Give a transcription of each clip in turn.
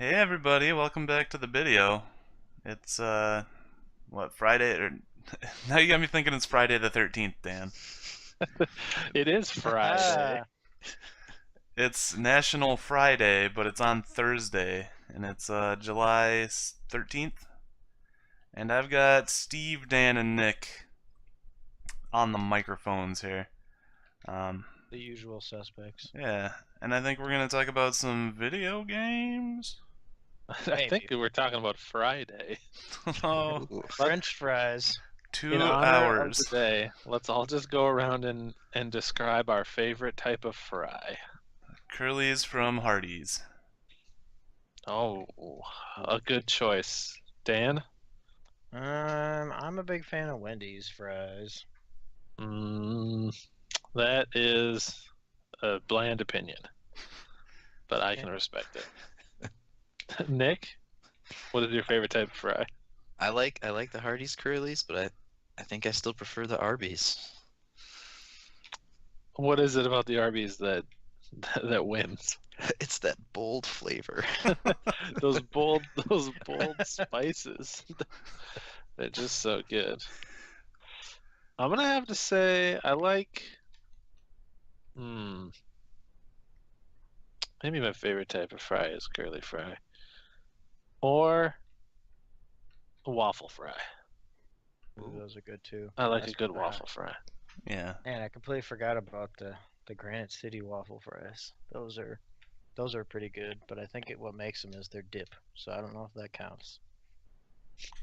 Hey everybody, welcome back to the Bideo. It's what, Friday or now you got me thinking it's Friday the 13th, Dan. It is Friday. Ah, It's National Friday, but it's on Thursday and it's July 13th. And I've got Steve, Dan and Nick on the microphones here. Um the usual suspects. yeah, and I think we're going to talk about some video games. I think we're talking about Friday. Oh, Ooh. French fries. In two honor of the hours. day, let's all just go around and describe our favorite type of fry. Curly's from Hardee's. Oh, a good choice. Dan? I'm a big fan of Wendy's fries. Mm, that is a bland opinion, but I can respect it. Nick, what is your favorite type of fry? I like the Hardee's Curlies, but I think I still prefer the Arby's. What is it about the Arby's that wins? It's that bold flavor. Those bold spices. They're just so good. I'm gonna have to say I like. Maybe my favorite type of fry is curly fry, or a waffle fry. Ooh, those are good too. I like That's a good fry. waffle fry. Yeah. And I completely forgot about the Granite City waffle fries. Those are pretty good, but I think what makes them is their dip. So I don't know if that counts.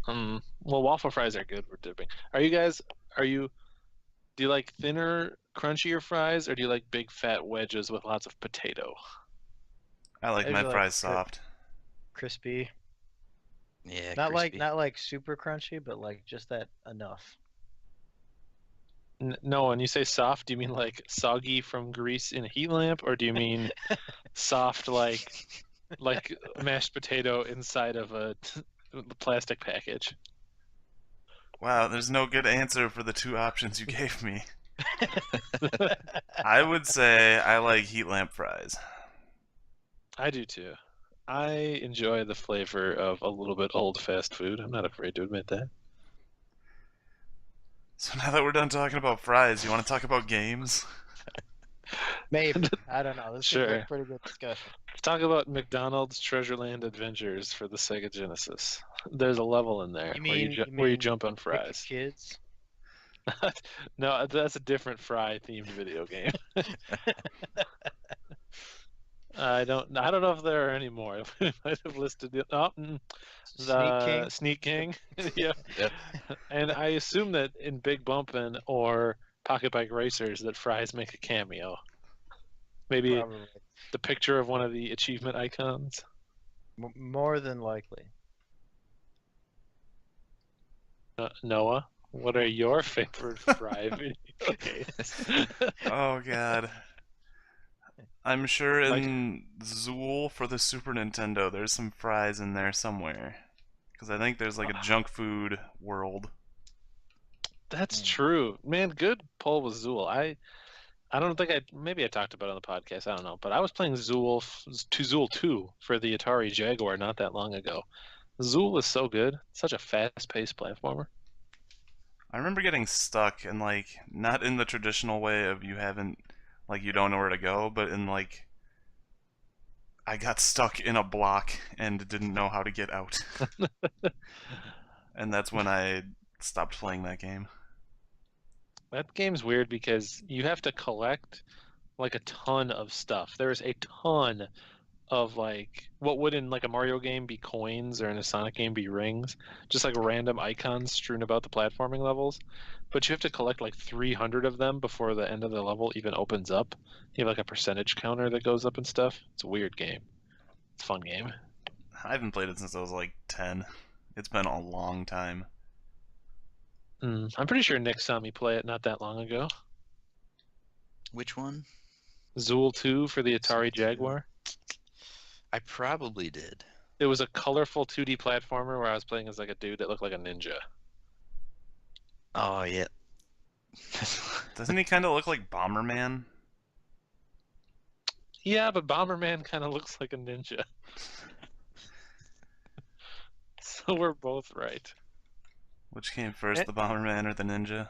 Well, waffle fries are good for dipping. Are you guys? Do you like thinner, crunchier fries, or do you like big fat wedges with lots of potato? I like I my usually fries soft. crispy. Yeah, Not crispy. like super crunchy, but like just that enough. No, when you say soft, do you mean like soggy from grease in a heat lamp, or do you mean soft like mashed potato inside of a plastic package? Wow, there's no good answer for the two options you gave me. I would say I like heat lamp fries. I do too. I enjoy the flavor of a little bit old fast food. I'm not afraid to admit that. So now that we're done talking about fries, you want to talk about games? Maybe. I don't know. This seems like Sure. a pretty good discussion. Let's talk about McDonald's Treasureland Adventures for the Sega Genesis. There's a level in there where you jump on Pick the fries. kids? No, that's a different fry themed video game. I don't know if there are any more. We might have listed it. Oh, Sneak King? the Sneak King. Yeah. Yep. And I assume that in Big Bumpin' or Pocket Bike Racers that fries make a cameo. Maybe Probably. the picture of one of the achievement icons. More than likely. Noah, what are your favorite fry video games? Oh god. I'm sure Like- in Zool for the Super Nintendo there's some fries in there somewhere. Because I think there's like a junk food world. That's true, man. Good pull with Zool. I don't think maybe I talked about it on the podcast. I don't know, but I was playing Zool 2 for the Atari Jaguar not that long ago. Zool is so good. Such a fast-paced platformer. I remember getting stuck and like not in the traditional way of you haven't like you don't know where to go, but in like I got stuck in a block and didn't know how to get out. And that's when I stopped playing that game. That game's weird because you have to collect like a ton of stuff. There's a ton of like what would in like a Mario game be coins or in a Sonic game be rings, just like random icons strewn about the platforming levels. But you have to collect like 300 of them before the end of the level even opens up. You have like a percentage counter that goes up and stuff. It's a weird game. It's a fun game. I haven't played it since I was like 10. It's been a long time. I'm pretty sure Nick saw me play it not that long ago. Which one? Zool 2 for the Atari Zool 2. Jaguar. I probably did. It was a colorful 2D platformer where I was playing as like a dude that looked like a ninja. Oh yeah. Doesn't he kind of look like Bomberman? Yeah, but Bomberman kind of looks like a ninja. So we're both right. Which came first, Eh, the Bomberman or the Ninja?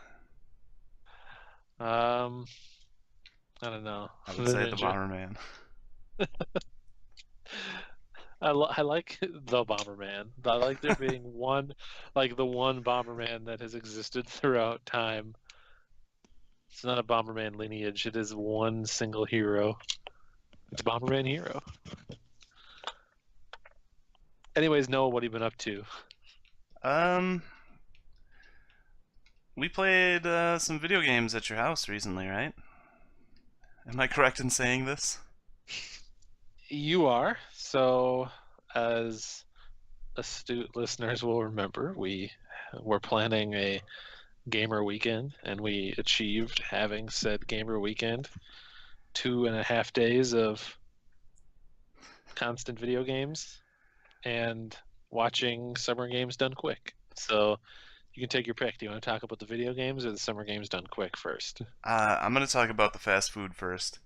I don't know. I would The say the Ninja. Bomberman. I like the Bomberman. I like there being one, like the one Bomberman that has existed throughout time. It's not a Bomberman lineage. It is one single hero. It's Bomberman Hero. Anyways, Noah, what have you been up to? Um, we played some video games at your house recently, right? Am I correct in saying this? You are. So, as astute listeners will remember, we were planning a gamer weekend, and we achieved having said gamer weekend 2.5 days of constant video games and watching summer games done quick. So you can take your pick. Do you want to talk about the video games or the summer games done quick first? I'm gonna talk about the fast food first.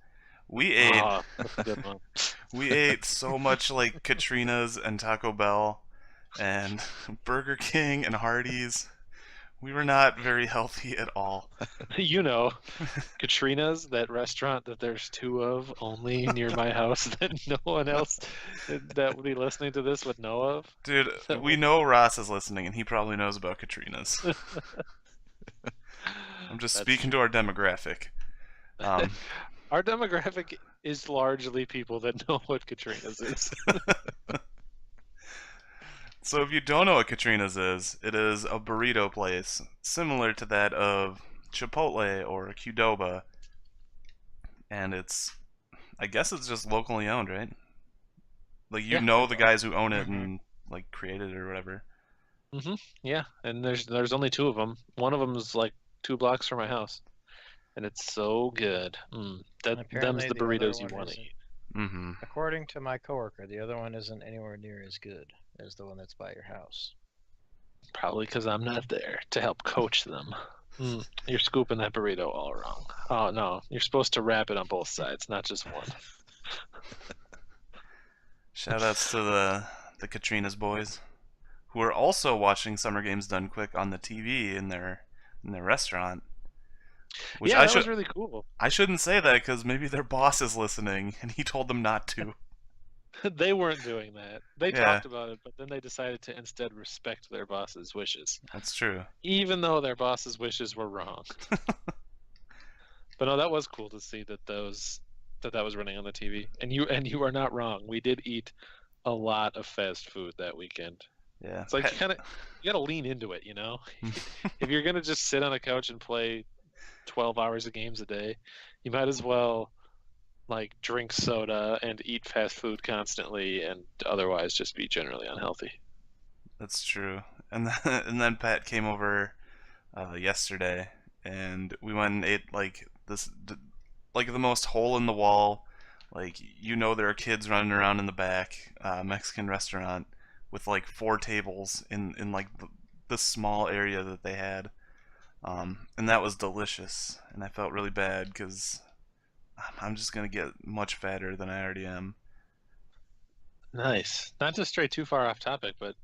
We ate Ah, that's a good one. we ate so much like Katrina's and Taco Bell and Burger King and Hardee's. We were not very healthy at all. You know, Katrina's, that restaurant that there's two of only near my house that no one else that would be listening to this would know of. Dude, That we one- know Ross is listening and he probably knows about Katrina's. I'm just That's speaking to our demographic. Um, Our demographic is largely people that know what Katrina's is. so if you don't know what Katrina's is, it is a burrito place similar to that of Chipotle or Qdoba, and I guess it's just locally owned, right? Like you Yeah. know the guys who own it Mhm. and like created it or whatever. Yeah, and there's only two of them. One of them is like 2 blocks from my house, and it's so good. That And them's apparently the the other burritos you one want to isn't. eat. Mm-hmm. According to my coworker, the other one isn't anywhere near as good as the one that's by your house. Probably because I'm not there to help coach them. You're scooping that burrito all wrong. Oh no, you're supposed to wrap it on both sides, not just one. Shout outs to the Katrina's boys, who are also watching Summer Games Done Quick on the TV in their restaurant. Which Yeah, that was really cool. I shouldn't say that because maybe their boss is listening and he told them not to. They weren't doing that. They Yeah. talked about it, but then they decided to instead respect their boss's wishes, That's true. even though their boss's wishes were wrong. But no, that was cool to see that that was running on the TV. And you are not wrong. We did eat a lot of fast food that weekend. Yeah. It's like you gotta lean into it, you know? If you're gonna just sit on a couch and play 12 hours of games a day, you might as well like drink soda and eat fast food constantly and otherwise just be generally unhealthy. That's true. And then Pat came over yesterday, and we went and ate like like the most hole in the wall, like there are kids running around in the back Mexican restaurant with like 4 tables in like the small area that they had, and that was delicious. And I felt really bad because I'm just gonna get much fatter than I already am. Nice. Not to stray too far off topic, but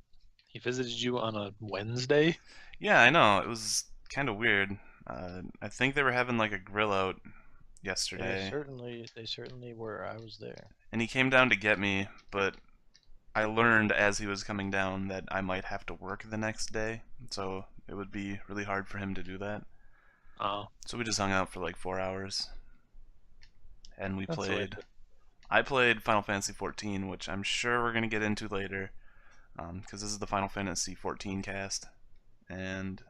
he visited you on a Wednesday? Yeah, I know. It was kind of weird. I think they were having like a grill out Yeah, yesterday, they certainly were. I was there. and he came down to get me, but I learned as he was coming down that I might have to work the next day, so it would be really hard for him to do that. Oh, So we just hung out for like 4 hours, and we that's the way played. to- I played Final Fantasy 14, which I'm sure we're gonna get into later, because this is the Final Fantasy 14 cast, and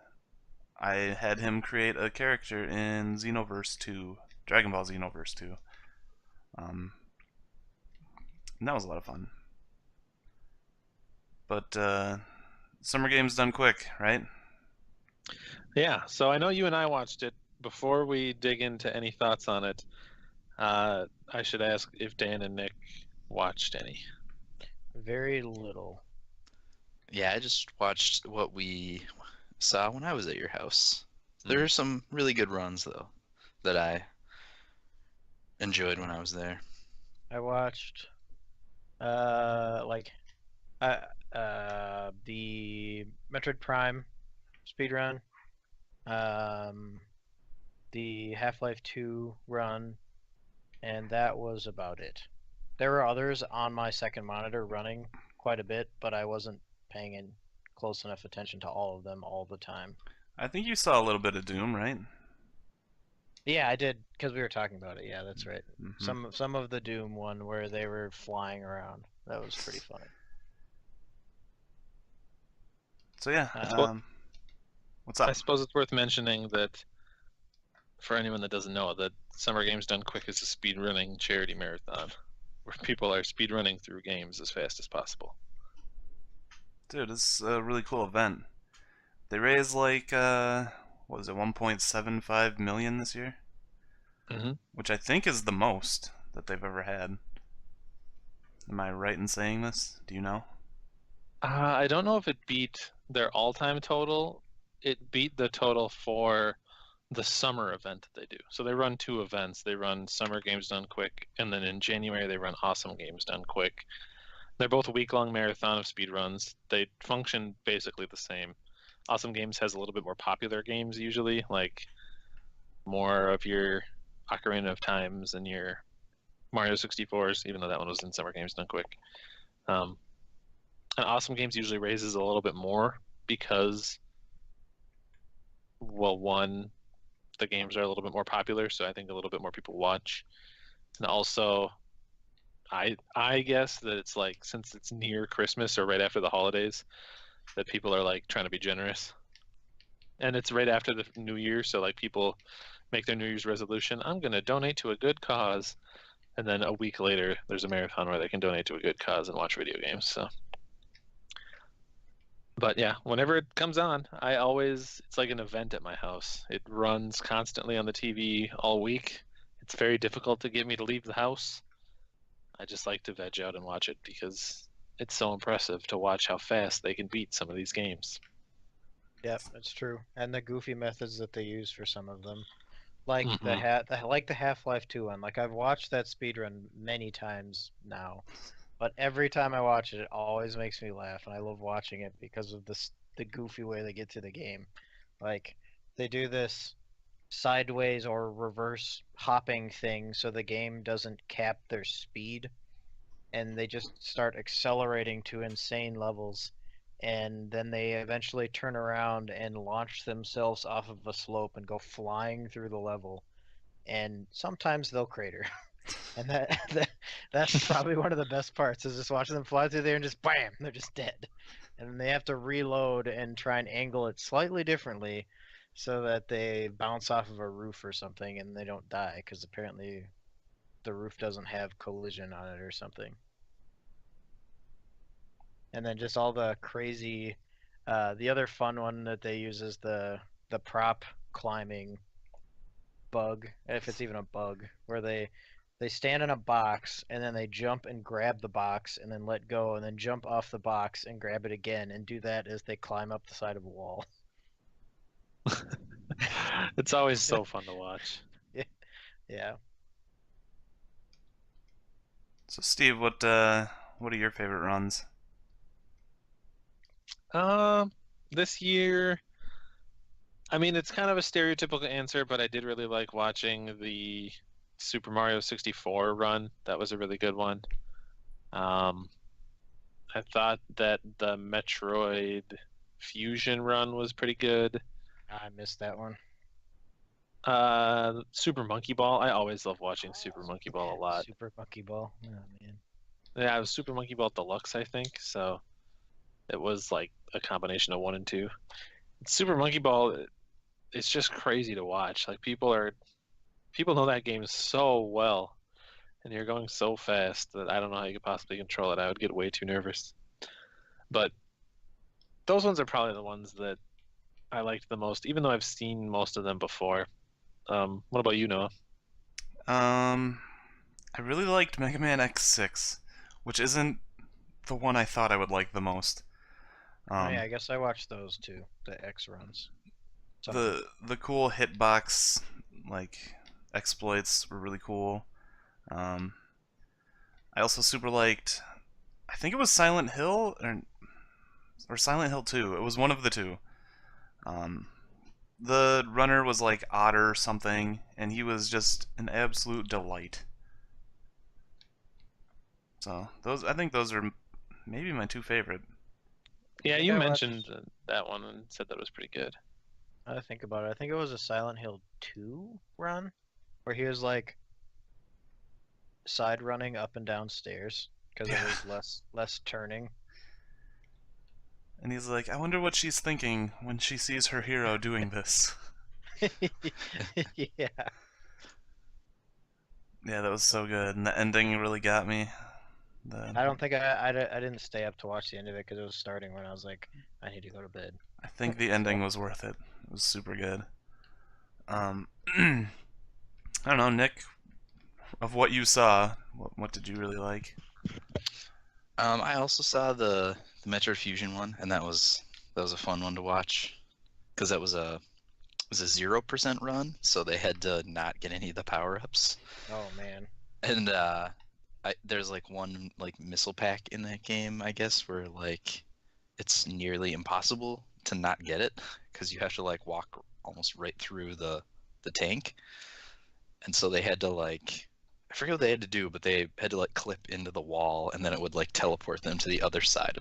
I had him create a character in Xenoverse 2, Dragon Ball Xenoverse 2. And that was a lot of fun. But Summer Games Done Quick, right? Yeah, so I know you and I watched it. Before we dig into any thoughts on it, I should ask if Dan and Nick watched any. Very little. Yeah, I just watched what we saw when I was at your house. There are some really good runs though that I enjoyed when I was there. I watched the Metroid Prime speedrun, the Half-Life 2 run, and that was about it. There were others on my second monitor running quite a bit, but I wasn't paying in close enough attention to all of them all the time. I think you saw a little bit of Doom, right? Yeah, I did because we were talking about it. Yeah, that's right. Mm-hmm. Some of the Doom one where they were flying around. That was pretty funny. So yeah, Well, what's up? I suppose it's worth mentioning that for anyone that doesn't know, that Summer Games Done Quick is a speedrunning charity marathon where people are speedrunning through games as fast as possible. Dude, this is a really cool event. They raised like what was it, 1.75 million this year, Mm-hmm. which I think is the most that they've ever had. Am I right in saying this? Do you know? I don't know if it beat their all-time total. It beat the total for the summer event that they do. So they run two events. They run Summer Games Done Quick, and then in January they run Awesome Games Done Quick. They're both a week-long marathon of speedruns. They function basically the same. Awesome Games has a little bit more popular games usually, like more of your Ocarina of Times and your Mario 64s, even though that one was in Summer Games Done Quick. Um, and Awesome Games usually raises a little bit more because, well, one, the games are a little bit more popular, so I think a little bit more people watch. And also, I guess that it's like since it's near Christmas or right after the holidays, that people are like trying to be generous. And it's right after the New Year, so like people make their New Year's resolution. I'm gonna donate to a good cause, and then a week later, there's a marathon where they can donate to a good cause and watch video games. So, but yeah, whenever it comes on, it's like an event at my house. It runs constantly on the TV all week. It's very difficult to get me to leave the house. I just like to veg out and watch it because it's so impressive to watch how fast they can beat some of these games. Yep, that's true. And the goofy methods that they use for some of them. Like Hmm. the Half-Life 2 one. Like I've watched that speedrun many times now. But every time I watch it, it always makes me laugh, and I love watching it because of the goofy way they get to the game. Like they do this sideways or reverse hopping thing so the game doesn't cap their speed, and they just start accelerating to insane levels, and then they eventually turn around and launch themselves off of a slope and go flying through the level, and sometimes they'll crater. And that's probably one of the best parts is just watching them fly through there and just bam, they're just dead. And then they have to reload and try and angle it slightly differently so that they bounce off of a roof or something and they don't die because apparently the roof doesn't have collision on it or something. And then just all the crazy the other fun one that they use is the prop climbing bug, if it's even a bug, where they stand in a box and then they jump and grab the box and then let go and then jump off the box and grab it again and do that as they climb up the side of a wall. It's always so fun to watch. Yeah. So Steve, what are your favorite runs? This year, I mean, it's kind of a stereotypical answer, but I did really like watching the Super Mario 64 run. That was a really good one. Um, I thought that the Metroid Fusion run was pretty good. I missed that one. Super Monkey Ball. I always love watching Super Monkey Ball a lot. Super Monkey Ball. Oh man. Yeah, it was Super Monkey Ball Deluxe, I think. So it was like a combination of one and two. Super Monkey Ball, it's just crazy to watch. Like people know that game so well, and you're going so fast that I don't know how you could possibly control it. I would get way too nervous. But those ones are probably the ones that I liked the most, even though I've seen most of them before. What about you, Noah? I really liked Mega Man X6, which isn't the one I thought I would like the most. Oh yeah, I guess I watched those too, the X runs. The cool hitbox like exploits were really cool. Um, I also super liked, I think it was Silent Hill, or or Silent Hill 2. It was one of the two. Um, the runner was like Otter something, and he was just an absolute delight. So I think those are maybe my two favorite. Yeah, think you I mentioned watched- that one and said that was pretty good. Now that I think about it, I think it was a Silent Hill 2 run where he was like side running up and down stairs because it Yeah. was less turning. And he's like, I wonder what she's thinking when she sees her hero doing this. Yeah. Yeah, that was so good, and the ending really got me. I don't think I didn't stay up to watch the end of it because it was starting when I was like, I need to go to bed. I think the ending was worth it. It was super good. I don't know, Nick. Of what you saw, what did you really like? I also saw the Metroid Fusion one, and that was a fun one to watch because that was a 0% run, so they had to not get any of the power ups. Oh man. And there's like one like missile pack in that game, I guess, where like it's nearly impossible to not get it because you have to like walk almost right through the tank. And so they had to like I forget what they had to do, but they had to like clip into the wall and then it would like teleport them to the other side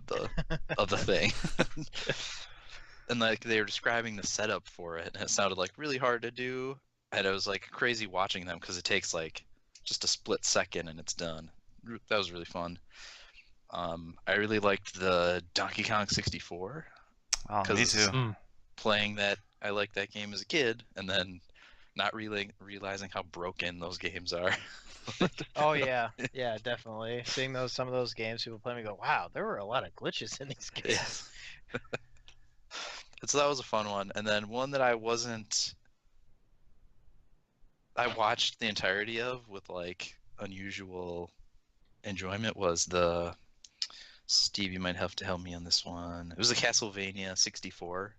of the thing. And like they were describing the setup for it and it sounded like really hard to do. And it was like crazy watching them because it takes like just a split second and it's done. That was really fun. I really liked the Donkey Kong 64 Oh, me because too. playing that, I liked that game as a kid, and then not really realizing how broken those games are. Oh yeah, yeah, definitely. Seeing some of those games people play, me go, wow, there were a lot of glitches in these games. Yes. So that was a fun one, and then one that I watched the entirety of with like unusual enjoyment was the Steve. You might have to help me on this one. It was the Castlevania 64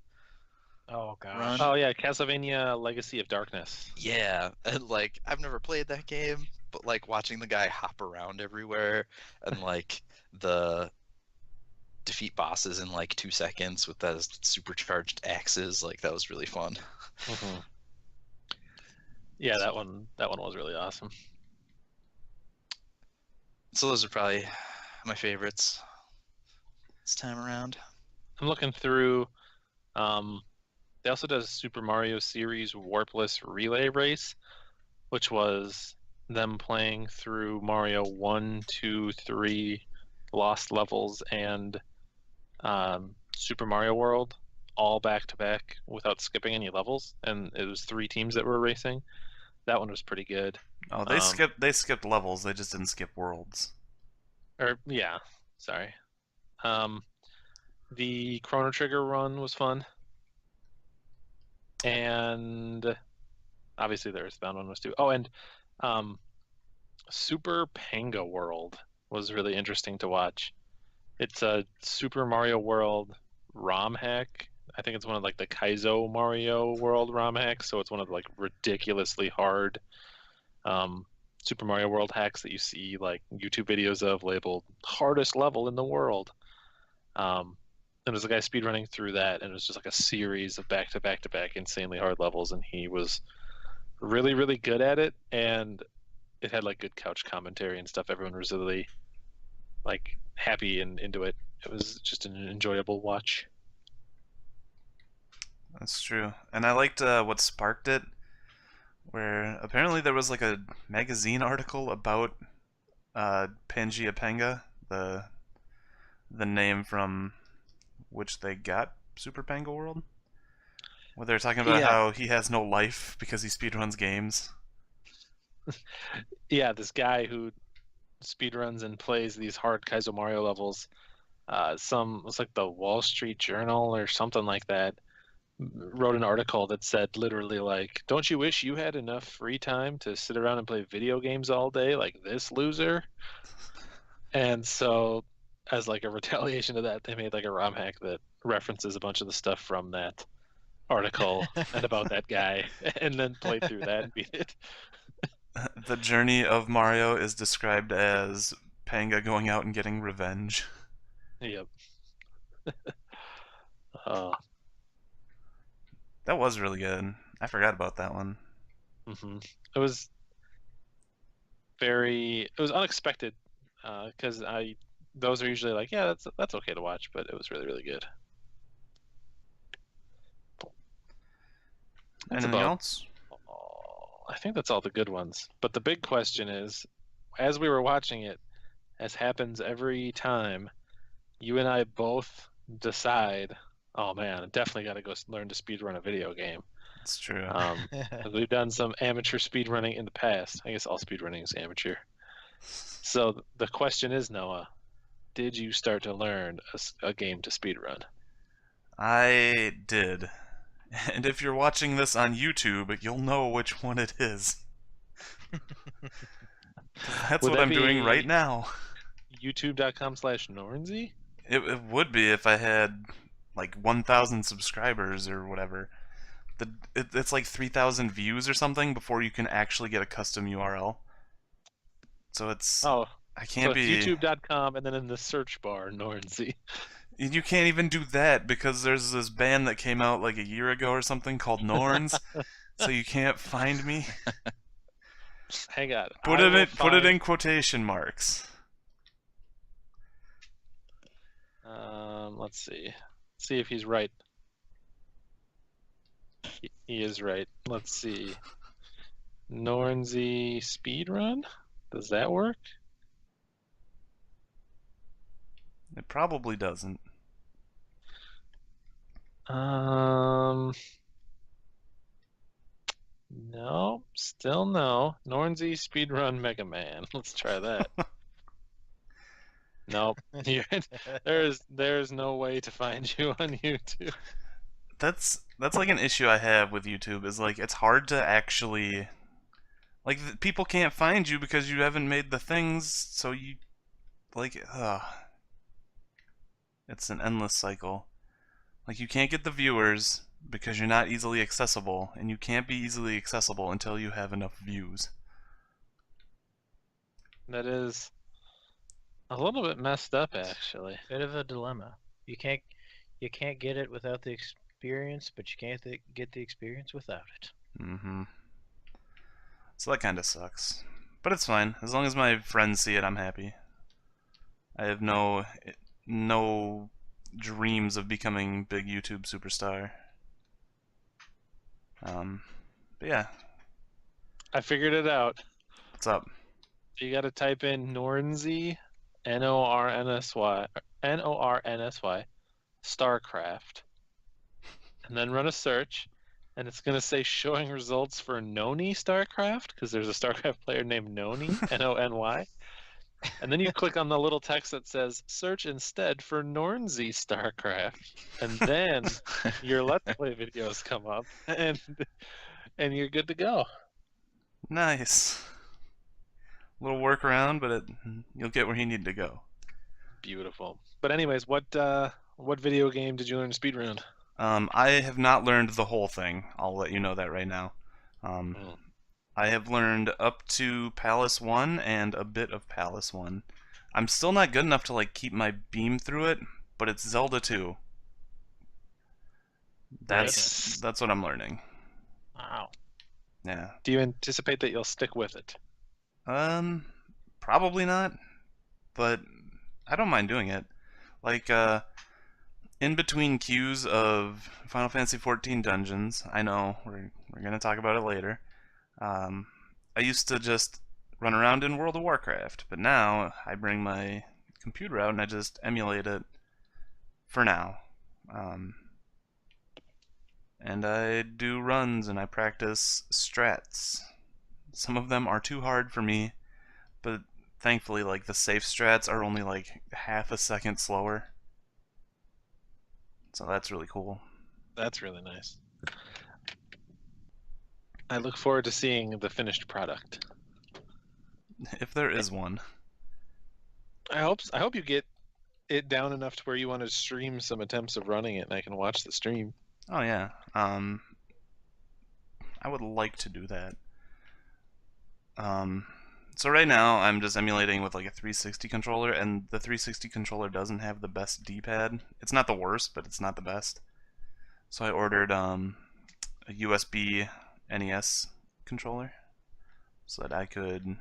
Oh gosh. run. Oh yeah, Castlevania Legacy of Darkness. Yeah, and like I've never played that game, but like watching the guy hop around everywhere and like the defeat bosses in like 2 seconds with those supercharged axes, like that was really fun. Mm-hmm. Yeah, that one was really awesome. So those are probably my favorites this time around. I'm looking through. They also does Super Mario Series Warpless Relay Race, which was them playing through Mario 1, 2, 3, Lost Levels, and Super Mario World all back to back without skipping any levels, and it was 3 teams that were racing. That one was pretty good. Oh, they skipped levels. They just didn't skip worlds. Or yeah, sorry. The Chrono Trigger run was fun, and obviously the Earthbound one was too. Oh, and Super Panga World was really interesting to watch. It's a Super Mario World ROM hack. I think it's one of like the Kaizo Mario World ROM hacks, so it's one of the like ridiculously hard Super Mario World hacks that you see like YouTube videos of labeled hardest level in the world. And there's a guy speedrunning through that, and it was just like a series of back to back to back insanely hard levels, and he was really, really good at it, and it had like good couch commentary and stuff. Everyone was really like happy and into it. It was just an enjoyable watch. That's true. And I liked what sparked it, where apparently there was like a magazine article about Pangaea Panga, the name from which they got Super Panga World, where they're talking about Yeah. how he has no life because he speedruns games. Yeah, this guy who speedruns and plays these hard Kaizo Mario levels. It's like the Wall Street Journal or something like that wrote an article that said literally like, don't you wish you had enough free time to sit around and play video games all day like this loser? And so as like a retaliation to that, they made like a ROM hack that references a bunch of the stuff from that article and about that guy and then played through that and beat it. The journey of Mario is described as Panga going out and getting revenge. Yep. Uh, That was really good. I forgot about that one. It was it was unexpected because those are usually like, yeah, that's okay to watch, but it was really, really good. That's Anything about else? I think that's all the good ones. But the big question is, as we were watching it, as happens every time, you and I both decide, oh man, I definitely got to go learn to speedrun a video game. It's true. 'Cause we've done some amateur speedrunning in the past. I guess all speedrunning is amateur. So the question is, Noah, did you start to learn a game to speedrun? I did. And if you're watching this on YouTube, you'll know which one it is. 'Cause that's Would what that I'm doing right be now. youtube.com/Nornsy? It would be if I had like 1,000 subscribers or whatever. It's like 3,000 views or something before you can actually get a custom URL. So Oh, I so can't it's be. youtube.com and then in the search bar, Nornsy. You can't even do that because there's this band that came out like a year ago or something called Norns, so you can't find me. Hang on. Put it in quotation marks. Let's see. See if he's right. He is right. Let's see. Nornsy speedrun? Does that work? It probably doesn't. No, still no. Nornsy speedrun Mega Man. Let's try that. Nope. There's no way to find you on YouTube. That's like an issue I have with YouTube is like it's hard to actually like people can't find you because you haven't made the things, so you like it's an endless cycle. Like you can't get the viewers because you're not easily accessible, and you can't be easily accessible until you have enough views. That is a little bit messed up, actually. Bit of a dilemma. You can't get it without the experience, but you can't get the experience without it. Mm-hmm. So that kind of sucks. But it's fine. As long as my friends see it, I'm happy. I have no dreams of becoming big YouTube superstar. But yeah. I figured it out. What's up? You got to type in Nornsy, Nornsy, StarCraft, and then run a search, and it's going to say showing results for Noni StarCraft, because there's a StarCraft player named Noni, Nony. And then you click on the little text that says search instead for Nornsy StarCraft, and then your Let's Play videos come up, and you're good to go. Nice. Little workaround, but you'll get where you need to go. Beautiful. But anyways, what video game did you learn to speedrun? I have not learned the whole thing. I'll let you know that right now. I have learned up to Palace 1 and a bit of Palace 1. I'm still not good enough to like keep my beam through it, but it's Zelda II. That's what I'm learning. Wow. Yeah. Do you anticipate that you'll stick with it? Probably not, but I don't mind doing it. Like, in between queues of Final Fantasy XIV dungeons, I know we're gonna talk about it later. I used to just run around in World of Warcraft, but now I bring my computer out and I just emulate it for now. And I do runs and I practice strats. Some of them are too hard for me, but thankfully, like, the safe strats are only like half a second slower. So that's really cool. That's really nice. I look forward to seeing the finished product. If there is one. I hope you get it down enough to where you want to stream some attempts of running it and I can watch the stream. Oh yeah. I would like to do that. So right now I'm just emulating with like a 360 controller, and the 360 controller doesn't have the best D-pad. It's not the worst, but it's not the best. So I ordered a USB NES controller so that I could,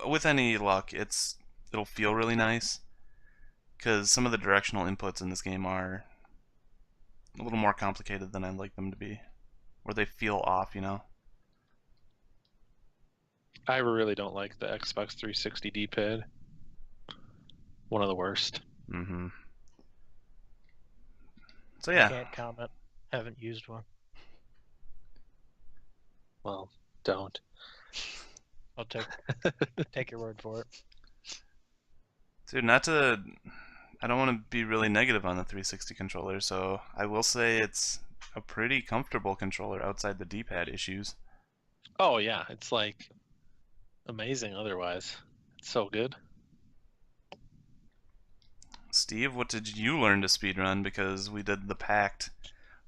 with any luck, it'll feel really nice because some of the directional inputs in this game are a little more complicated than I'd like them to be, or they feel off, you know. I really don't like the Xbox 360 D-pad. One of the worst. Mm-hmm. So I yeah, can't comment. Haven't used one. Well, don't. I'll take your word for it. dude, I don't want to be really negative on the 360 controller, so I will say it's a pretty comfortable controller outside the D-pad issues. Oh yeah, it's like amazing otherwise. It's so good. Steve, what did you learn to speedrun? Because we did the pact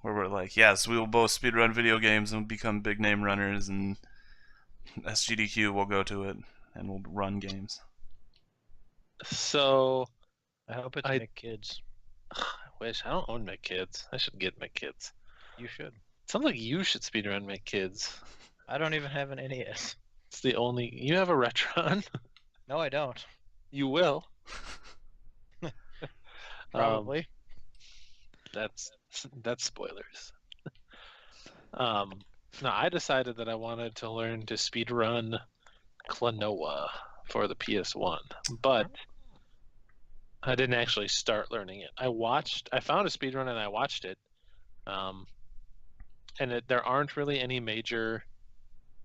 where we're like, yes, we will both speedrun video games and become big name runners, and SGDQ will go to it and we'll run games. So I hope it's I- McKids. I wish I don't own my kids. I should get my kids. You should. Sounds like you should speedrun my kids. I don't even have an NES. It's the only you have a Retron. No, I don't. You will. Probably. That's spoilers. No, I decided that I wanted to learn to speedrun Klonoa for the PS1, but I didn't actually start learning it. I found a speedrun and I watched it, and there aren't really any major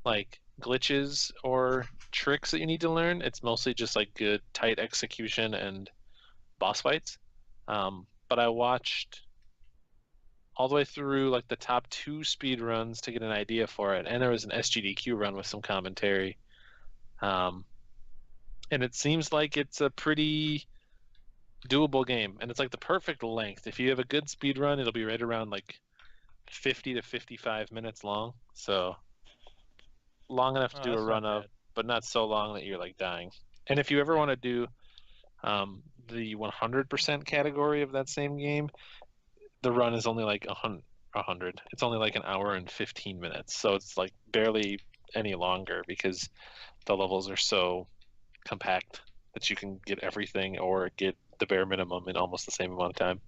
like glitches or tricks that you need to learn. It's mostly just like good tight execution and boss fights. But I watched all the way through like the top 2 speed runs to get an idea for it, and there was an SGDQ run with some commentary. And it seems like it's a pretty doable game, and it's like the perfect length. If you have a good speed run, it'll be right around like 50 to 55 minutes long. So long enough to do a That's run not of, bad. but not so long that you're like dying. And if you ever want to do the 100% category of that same game, the run is only like 100. It's only like an hour and 15 minutes. So it's like barely any longer because the levels are so compact that you can get everything or get the bare minimum in almost the same amount of time.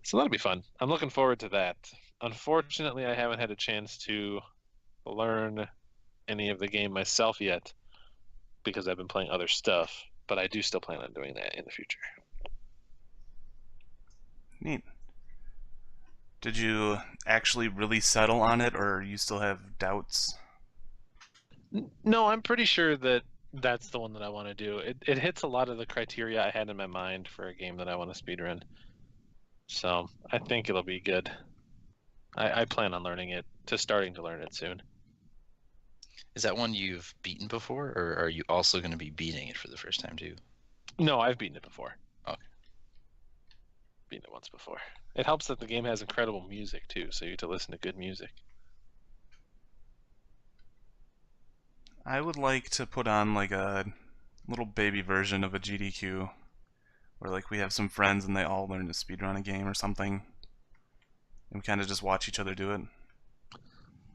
So that'll be fun. I'm looking forward to that. Unfortunately, I haven't had a chance to learn any of the game myself yet because I've been playing other stuff, but I do still plan on doing that in the future. Neat. Did you actually really settle on it, or you still have doubts? No, I'm pretty sure that that's the one that I want to do. It hits a lot of the criteria I had in my mind for a game that I want to speedrun. So I think it'll be good. I plan on starting to learn it soon. Is that one you've beaten before, or are you also going to be beating it for the first time too? No, I've beaten it before. Okay. Beaten it once before. It helps that the game has incredible music too, so you get to listen to good music. I would like to put on like a little baby version of a GDQ where like we have some friends and they all learn to speedrun a game or something. And we kind of just watch each other do it.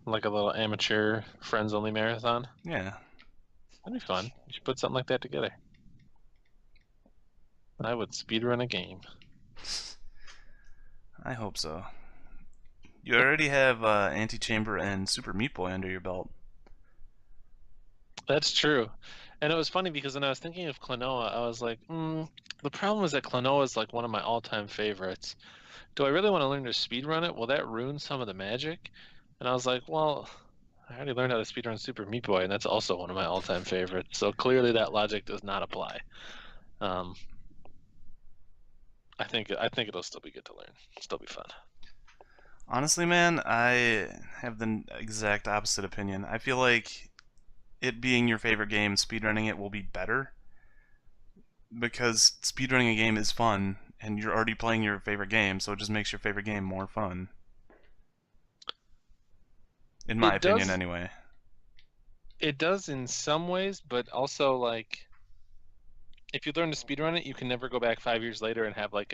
Like a little amateur friends only marathon. Yeah. That'd be fun. You should put something like that together. I would speedrun a game. I hope so. You already have Antichamber and Super Meat Boy under your belt. That's true. And it was funny because when I was thinking of Klonoa, I was like, the problem is that Klonoa is like one of my all-time favorites. Do I really want to learn to speedrun it? Will that ruin some of the magic? And I was like, well, I already learned how to speedrun Super Meat Boy, and that's also one of my all-time favorites. So clearly that logic does not apply. I think it'll still be good to learn. It'll still be fun. Honestly, man, I have the exact opposite opinion. I feel like it being your favorite game, speedrunning it will be better. Because speedrunning a game is fun, and you're already playing your favorite game, so it just makes your favorite game more fun. In my opinion, anyway. It does in some ways, but also like if you learn to speedrun it, you can never go back 5 years later and have like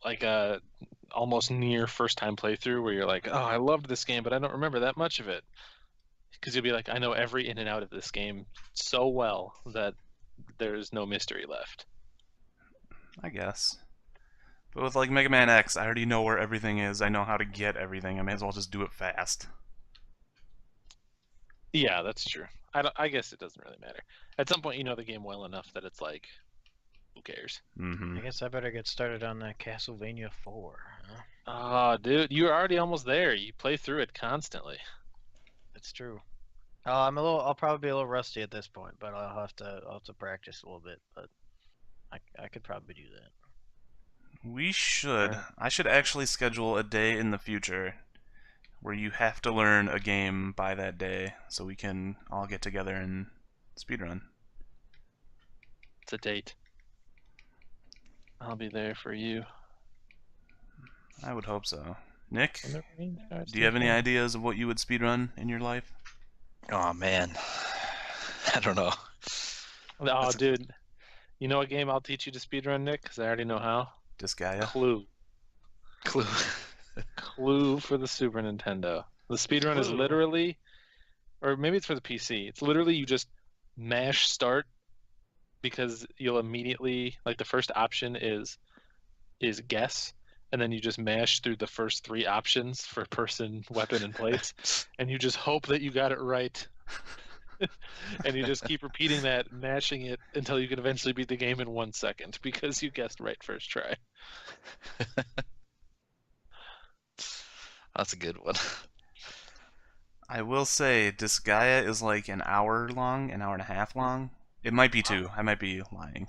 like a almost near first time playthrough where you're like, oh, I loved this game, but I don't remember that much of it. Because you'll be like, I know every in and out of this game so well that there's no mystery left. I guess. But with like Mega Man X, I already know where everything is. I know how to get everything. I may as well just do it fast. Yeah, that's true. I guess it doesn't really matter. At some point, you know the game well enough that it's like, who cares? Mm-hmm. I guess I better get started on that Castlevania 4. Huh? Oh, dude, you're already almost there. You play through it constantly. It's true. I'll probably be a little rusty at this point, but I'll have to practice a little bit. But I could probably do that. We should. Sure. I should actually schedule a day in the future where you have to learn a game by that day so we can all get together and speedrun. It's a date. I'll be there for you. I would hope so. Nick, When the rain starts do you to have any fall. ideas of what you would speedrun in your life? Oh man, I don't know. Oh, dude, you know what game I'll teach you to speedrun, Nick? Because I already know how. Disgaea? Clue. Clue. Clue for the Super Nintendo. The speedrun is Clue. literally, or maybe it's for the PC. It's literally you just mash start because you'll immediately like the first option is guess, and then you just mash through the first three options for person, weapon, and place, and you just hope that you got it right. And you just keep repeating that, mashing it until you can eventually beat the game in 1 second because you guessed right first try. That's a good one. I will say, Disgaea is like an hour long, an hour and a half long. It might be two. I might be lying.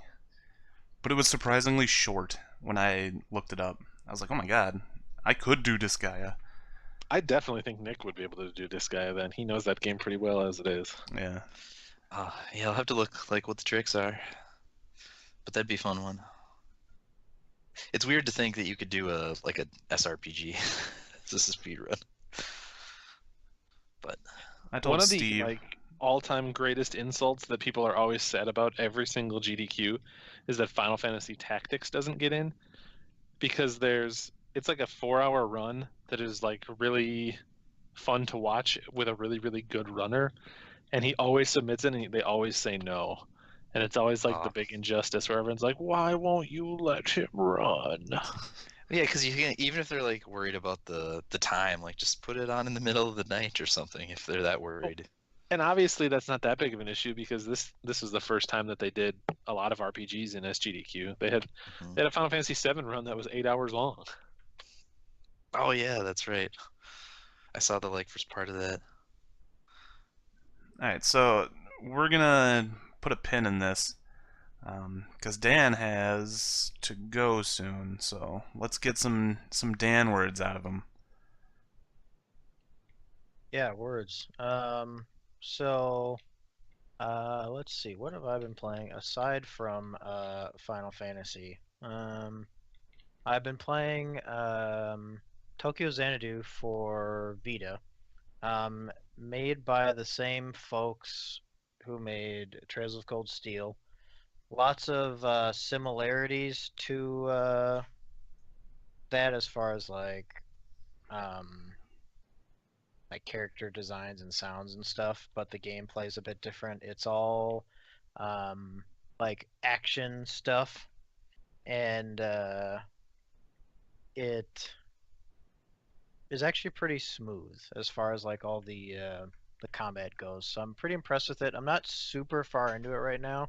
But it was surprisingly short when I looked it up. I was like, oh my god, I could do Disgaea. I definitely think Nick would be able to do this guy then. He knows that game pretty well as it is. Yeah. Yeah, I'll have to look like what the tricks are. But that'd be a fun one. It's weird to think that you could do a SRPG. This is speedrun. But I told One of the Steve. like all-time greatest insults that people are always sad about every single GDQ is that Final Fantasy Tactics doesn't get in because it's like a 4-hour run that is like really fun to watch with a really really good runner, and he always submits it and they always say no, and it's always like the uh, big injustice where everyone's like, why won't you let him run? yeah, because you can, even if they're like worried about the time, like just put it on in the middle of the night or something if they're that worried. And obviously that's not that big of an issue because this was the first time that they did a lot of RPGs in SGDQ. Mhm. They had a Final Fantasy VII run that was 8 hours long. Oh yeah, that's right. I saw the like first part of that. Alright, so we're gonna put a pin in this. Because Dan has to go soon, so let's get some Dan words out of him. Yeah, words. So let's see. What have I been playing aside from Final Fantasy? I've been playing Tokyo Xanadu for Vita. Made by the same folks who made Trails of Cold Steel. Lots of similarities to that as far as um, like character designs and sounds and stuff, but the gameplay is a bit different. It's all um, like action stuff, and it is actually pretty smooth as far as like all the combat goes. So I'm pretty impressed with it. I'm not super far into it right now,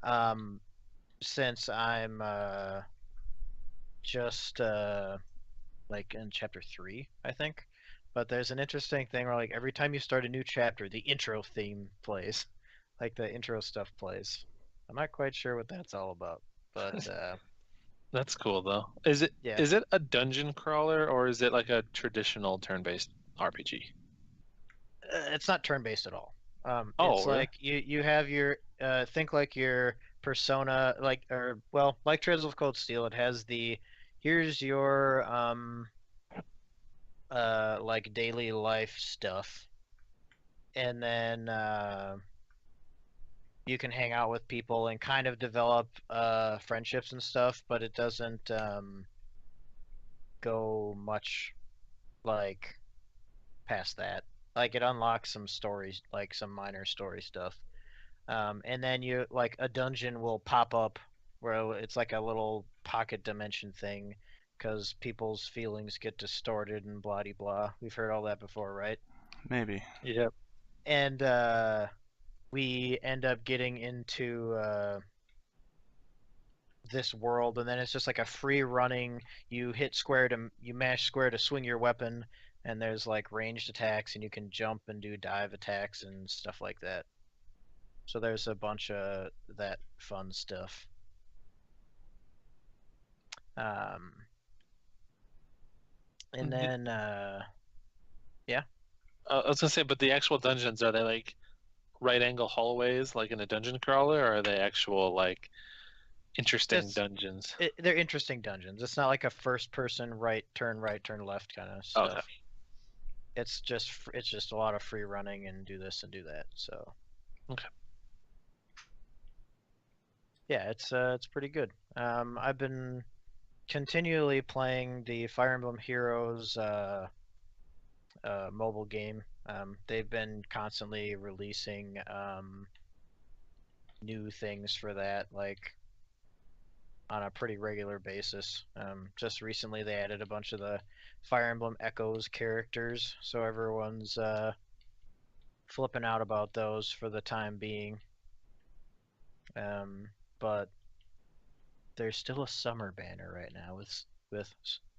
um, since I'm just like in chapter 3, I think. But there's an interesting thing where like every time you start a new chapter, the intro theme plays, like the intro stuff plays. I'm not quite sure what that's all about, but That's cool though. Is it yeah, is it a dungeon crawler or is it like a traditional turn-based RPG? it's not turn-based at all. Oh, It's really? like you have your think like your persona, like or well, like Trails of Cold Steel. It has the here's your like daily life stuff, and then you can hang out with people and kind of develop friendships and stuff, but it doesn't go much like past that. Like it unlocks some stories, like some minor story stuff. And then you like a dungeon will pop up where it's like a little pocket dimension thing because people's feelings get distorted and blah de blah. We've heard all that before, right? Maybe. Yep. And we end up getting into this world, and then it's just like a free running. You mash square to swing your weapon, and there's like ranged attacks, and you can jump and do dive attacks and stuff like that. So there's a bunch of that fun stuff. Um, and then yeah, I was gonna say, but the actual dungeons, are they like right angle hallways like in a dungeon crawler, or are they actual like interesting that's dungeons? they're interesting dungeons. It's not like a first person right, turn left kind of Okay. stuff. It's just a lot of free running and do this and do that. So Okay. yeah, it's pretty good. I've been continually playing the Fire Emblem Heroes mobile game. They've been constantly releasing new things for that, like on a pretty regular basis. Just recently, they added a bunch of the Fire Emblem Echoes characters, so everyone's flipping out about those for the time being. But there's still a summer banner right now with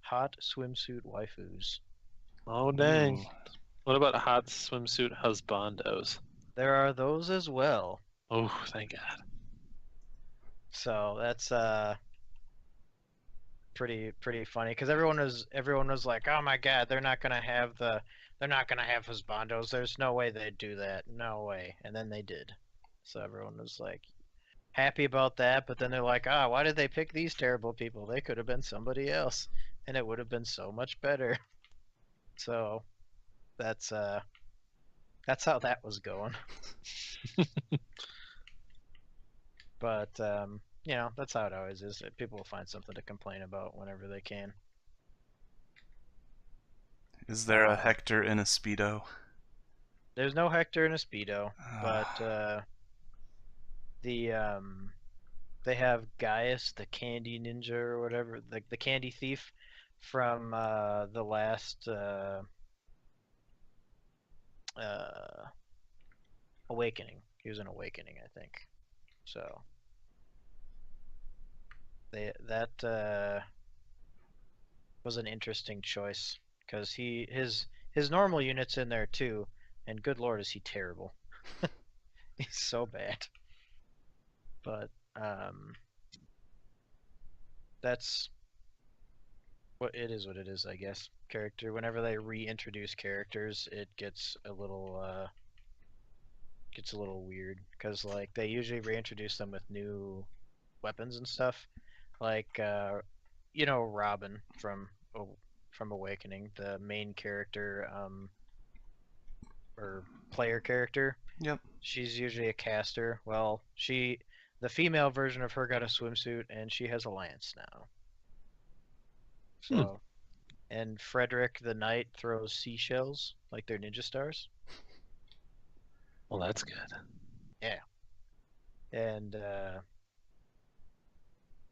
hot swimsuit waifus. Oh dang. Ooh. What about hot swimsuit husbandos? There are those as well. Oh, thank God. So that's pretty funny because everyone was like, oh my God, they're not gonna have husbandos. There's no way they'd do that. No way. And then they did. So everyone was like happy about that, but then they're like, ah, why did they pick these terrible people? They could have been somebody else, and it would have been so much better. So that's how that was going. But that's how it always is. People will find something to complain about whenever they can. Is there a Hector in a Speedo? There's no Hector in a Speedo, but they have Gaius, the candy ninja or whatever, the candy thief from the last uh, Awakening. He was in Awakening, I think. So that was an interesting choice because his normal unit's in there too, and good lord is he terrible. He's so bad. But that's what it is. What it is, I guess. Character. Whenever they reintroduce characters, it gets a little weird because like they usually reintroduce them with new weapons and stuff, like Robin from Awakening, the main character or player character. Yep. She's usually a caster. Well, the female version of her got a swimsuit and she has a lance now. So, and Frederick the Knight throws seashells like they're ninja stars. Well, that's good. Yeah. And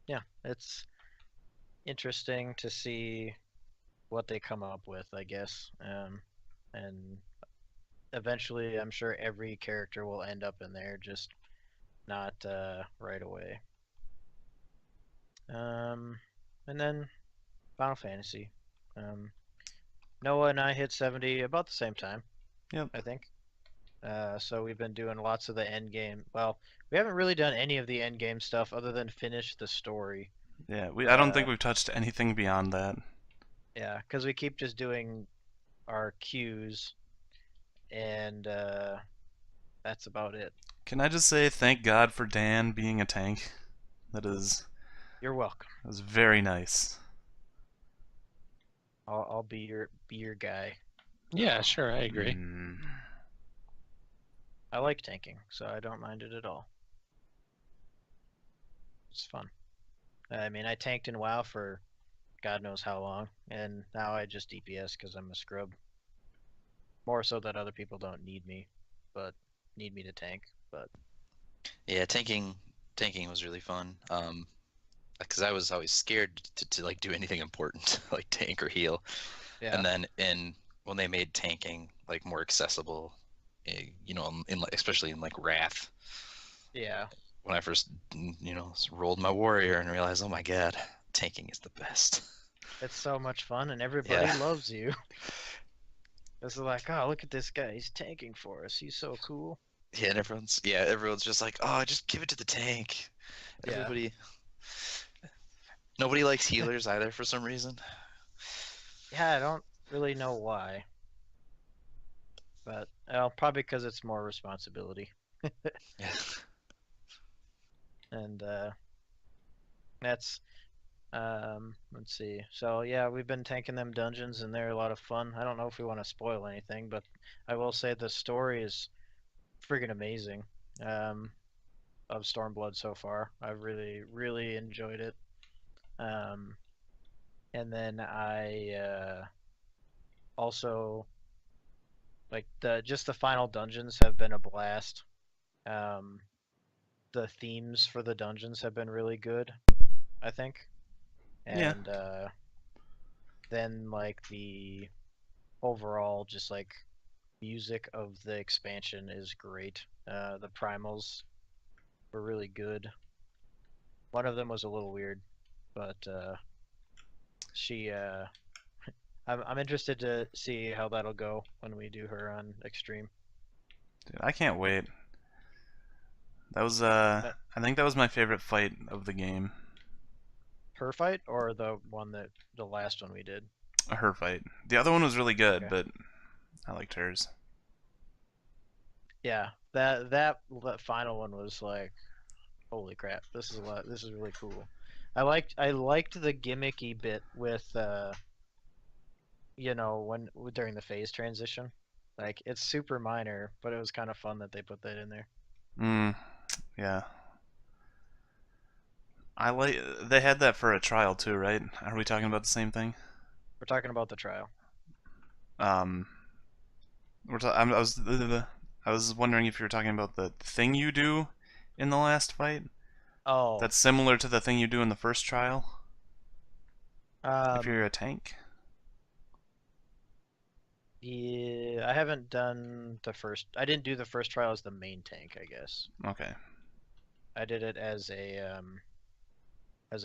yeah, it's interesting to see what they come up with, I guess. And eventually, I'm sure every character will end up in there, just not right away. And then Final Fantasy. Noah and I hit 70 about the same time. Yep. I think. So we've been doing lots of the end game. Well, we haven't really done any of the end game stuff other than finish the story. Yeah, I don't think we've touched anything beyond that. Yeah, because we keep just doing our queues, and that's about it. Can I just say thank God for Dan being a tank? You're welcome. That was very nice. I'll be your guy. Yeah, sure, I agree. I like tanking, so I don't mind it at all. It's fun. I mean, I tanked in WoW for God knows how long, and now I just DPS because I'm a scrub. More so that other people don't need me, but need me to tank. But Yeah, tanking was really fun. Because I was always scared to like do anything important, like tank or heal. yeah, And then when they made tanking like more accessible, you know, especially in like Wrath, yeah, when I first rolled my warrior and realized, oh my god, tanking is the best. it's so much fun, and everybody Yeah. loves you. It's like, oh, look at this guy. He's tanking for us. He's so cool. Yeah, and everyone's just like, oh, just give it to the tank. Yeah, Everybody, nobody likes healers either for some reason. yeah. I don't really know why, but probably because it's more responsibility. Yeah. And that's let's see. So yeah, we've been tanking them dungeons, and they're a lot of fun. I don't know if we want to spoil anything, but I will say the story is friggin' amazing. Um, of Stormblood so far, I've really enjoyed it. Um, and then I also like the final dungeons have been a blast. Um, the themes for the dungeons have been really good, I think. Yeah. And then like the overall just like music of the expansion is great. The primals were really good. One of them was a little weird, but she I'm interested to see how that'll go when we do her on Extreme. Dude, I can't wait. That was That I think that was my favorite fight of the game. her fight or the last one we did? Her fight. The other one was really good, Okay. but I liked hers. Yeah, that final one was like, holy crap, this is a lot. This is really cool. I liked the gimmicky bit with when during the phase transition. Like it's super minor, but it was kind of fun that they put that in there. Mm, yeah. I like they had that for a trial too, right? Are we talking about the same thing? We're talking about the trial. Um, I was wondering if you were talking about the thing you do in the last fight. Oh, That's similar to the thing you do in the first trial. If you're um, a tank. yeah, I haven't done the first. I didn't do the first trial as the main tank, I guess. Okay. I did it as a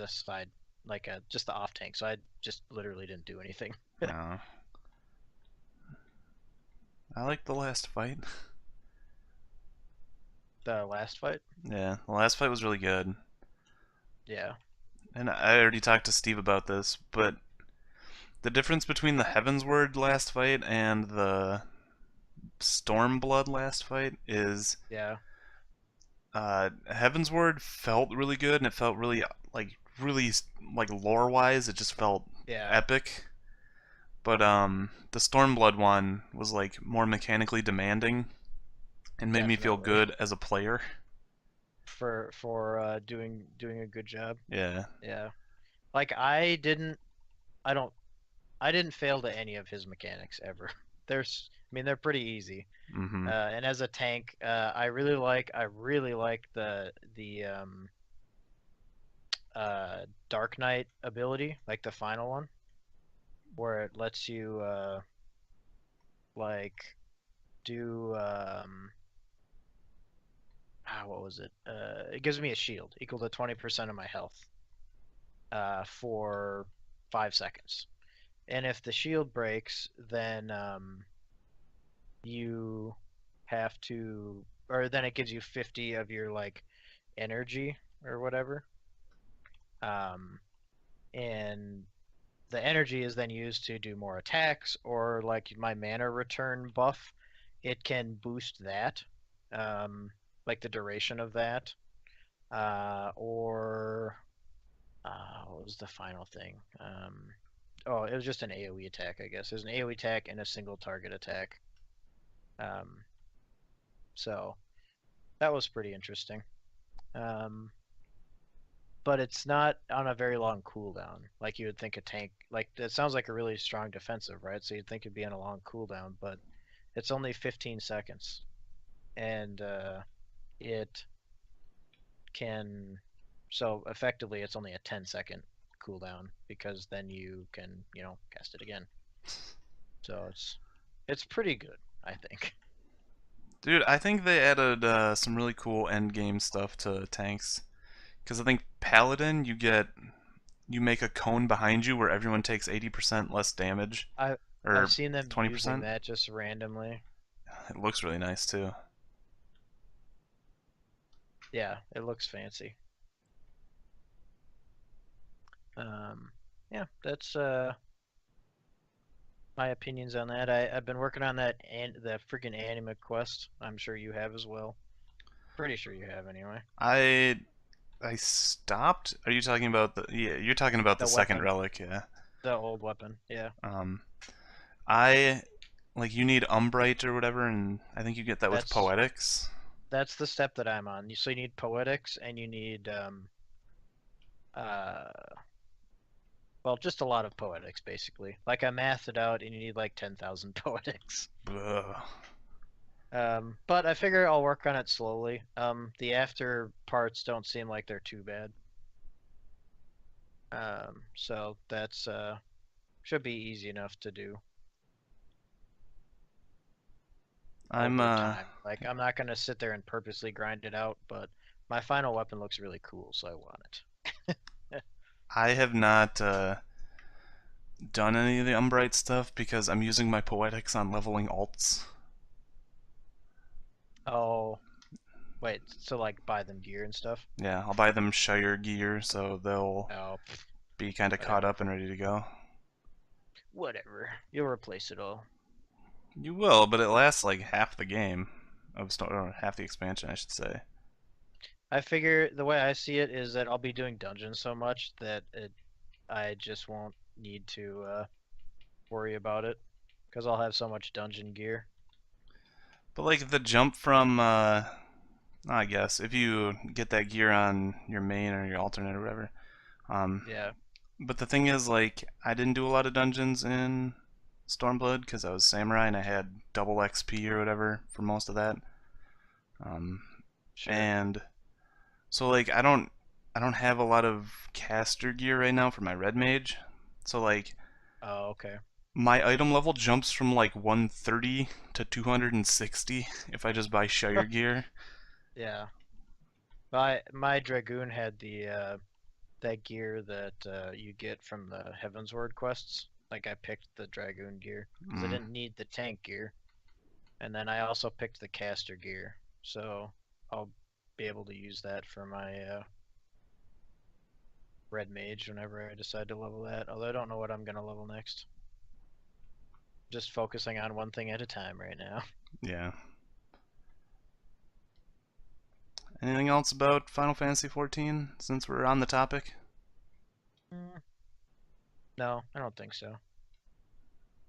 side, like just the off tank. So I just literally didn't do anything. Uh, I like the last fight. The last fight, Yeah, the last fight was really good. yeah, And I already talked to Steve about this, but the difference between the Heavensward last fight and the Stormblood last fight is yeah, Heavensward felt really good and it felt really like lore wise it just felt yeah, epic. But the Stormblood one was like more mechanically demanding and made me feel definitely good as a player. for doing a good job. Yeah. Yeah, like I don't, I didn't fail to any of his mechanics ever. I mean, they're pretty easy. Mhm. And as a tank, I really like the Dark Knight ability, like the final one, where it lets you like do what was it? It gives me a shield equal to 20% of my health for 5 seconds. And if the shield breaks, then you have to, or then it gives you 50 of your like energy or whatever. Um, and the energy is then used to do more attacks or like my mana return buff. It can boost that, like the duration of that, or what was the final thing? Oh, it was just an AOE attack, I guess. It was an AOE attack and a single target attack. Um, so that was pretty interesting. Um, but it's not on a very long cooldown. Like you would think a tank. Like it sounds like a really strong defensive, right? So you'd think it'd be on a long cooldown, but it's only 15 seconds, and it can. So effectively, it's only a 10-second cooldown because then you can, cast it again. So it's pretty good, I think. Dude, I think they added some really cool end game stuff to tanks. Because I think Paladin, you make a cone behind you where everyone takes 80% less damage, I I've or seen them using 20%. that just randomly. It looks really nice too. Yeah, it looks fancy. Yeah, that's my opinions on that. I've been working on that and the freaking anime quest. I'm sure you have as well. Pretty sure you have anyway. I I stopped. Are you talking about the? Yeah, you're talking about the The second weapon, relic. Yeah. the old weapon. Yeah, Um, I like you need Umbrite or whatever, and I think you get that with that's Poetics. that's the step that I'm on. So you need poetics and you need uh well, just a lot of poetics basically. Like I mathed it out and you need like 10,000 poetics. Ugh. But I figure I'll work on it slowly. The after parts don't seem like they're too bad. So that's should be easy enough to do I'm over time. Like I'm not gonna sit there and purposely grind it out, but my final weapon looks really cool, so I want it. I have not done any of the Umbrite stuff because I'm using my Poetics on leveling alts. Oh, wait, so like buy them gear and stuff? Yeah, I'll buy them Shire gear so they'll Oh, be kind of caught whatever. up and ready to go. Whatever. You'll replace it all. You will, but it lasts like half the game or half the expansion, I should say. I figure the way I see it is that I'll be doing dungeons so much that I just won't need to worry about it because I'll have so much dungeon gear. But like the jump from, I guess if you get that gear on your main or your alternate or whatever. Um, Yeah. but the thing is, like, I didn't do a lot of dungeons in Stormblood because I was samurai and I had double XP or whatever for most of that. Um, Sure. and so like I don't have a lot of caster gear right now for my red mage. So like Oh, okay. my item level jumps from like 130 to 260 if I just buy Shire gear. Yeah. My dragoon had the that gear that you get from the Heavensward quests. Like I picked the dragoon gear because I Mm, didn't need the tank gear, and then I also picked the caster gear, so I'll be able to use that for my red mage whenever I decide to level that. Although I don't know what I'm gonna level next. Just focusing on one thing at a time right now. yeah. Anything else about Final Fantasy 14 since we're on the topic? Mm, no, I don't think so.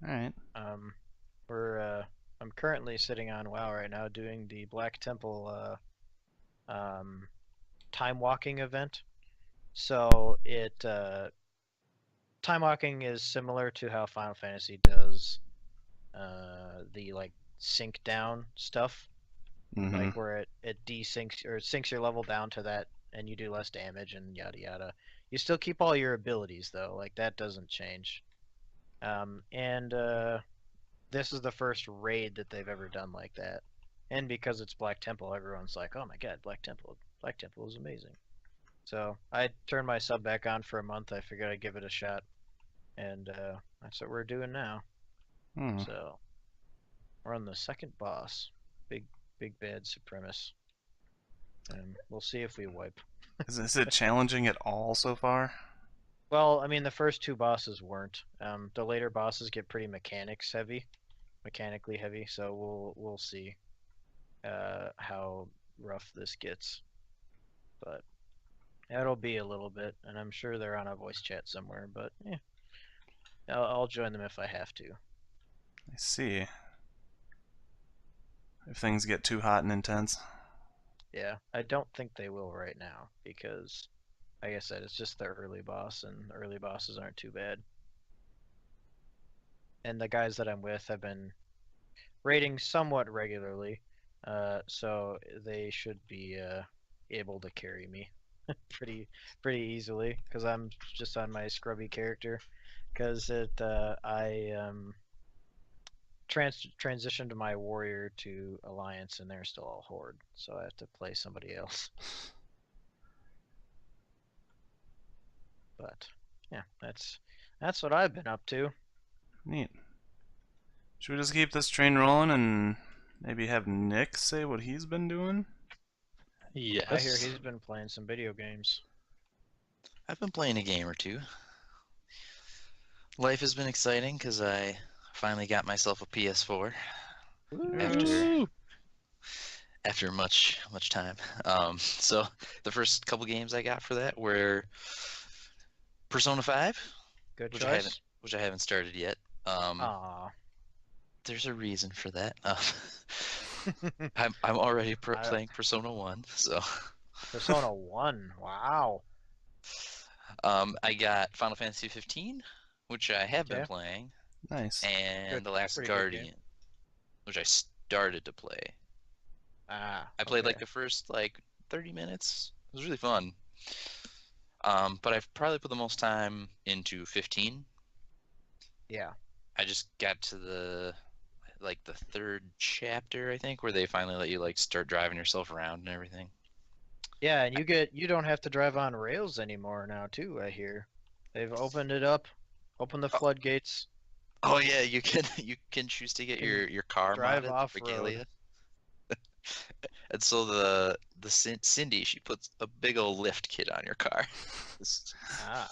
All right. Um, we're I'm currently sitting on WoW right now doing the Black Temple time walking event. So it time walking is similar to how Final Fantasy does the like sync down stuff, Mm-hmm. like where it desyncs or it syncs your level down to that, and you do less damage and yada yada. You still keep all your abilities though, like that doesn't change. And this is the first raid that they've ever done like that. And because it's Black Temple, everyone's like, "Oh my God, Black Temple! Black Temple is amazing." So I turned my sub back on for a month. I figured I'd give it a shot, and that's what we're doing now. Hmm. So we're on the second boss, big big bad supremacist, and we'll see if we wipe. Is it challenging at all so far? Well, I mean, the first two bosses weren't. The later bosses get pretty mechanically heavy. So we'll see how rough this gets, but it'll be a little bit, and I'm sure they're on a voice chat somewhere. But yeah, I'll join them if I have to. I see. If things get too hot and intense. Yeah, I don't think they will right now because like I said, it's just the early boss, and the early bosses aren't too bad. And the guys that I'm with have been raiding somewhat regularly, so they should be able to carry me pretty easily because I'm just on my scrubby character. Because I transitioned my warrior to alliance, and they're still all horde, so I have to play somebody else. But yeah, that's what I've been up to. Neat. Should we just keep this train rolling and maybe have Nick say what he's been doing? Yes. I hear he's been playing some video games. I've been playing a game or two. Life has been exciting because I finally got myself a PS4 Woo! after much time. So the first couple games I got for that were Persona 5, Good which choice. I haven't started yet. Aw. There's a reason for that. I'm already playing Persona 1, so Persona 1. Wow. I got Final Fantasy 15, which I have been Okay. playing, Nice. and Good. The Last Pretty good game. Guardian, which I started to play. Ah. I played like okay. the first 30 minutes. It was really fun. But I've probably put the most time into 15. Yeah. I just got to the third chapter, I think, where they finally let you start driving yourself around and everything. Yeah, and you don't have to drive on rails anymore now too, I hear. They've opened it up. Opened the floodgates. Oh yeah, you can choose to get Can your car drive modded, the off-road. Regalia. And so the Cindy, she puts a big old lift kit on your car. Ah.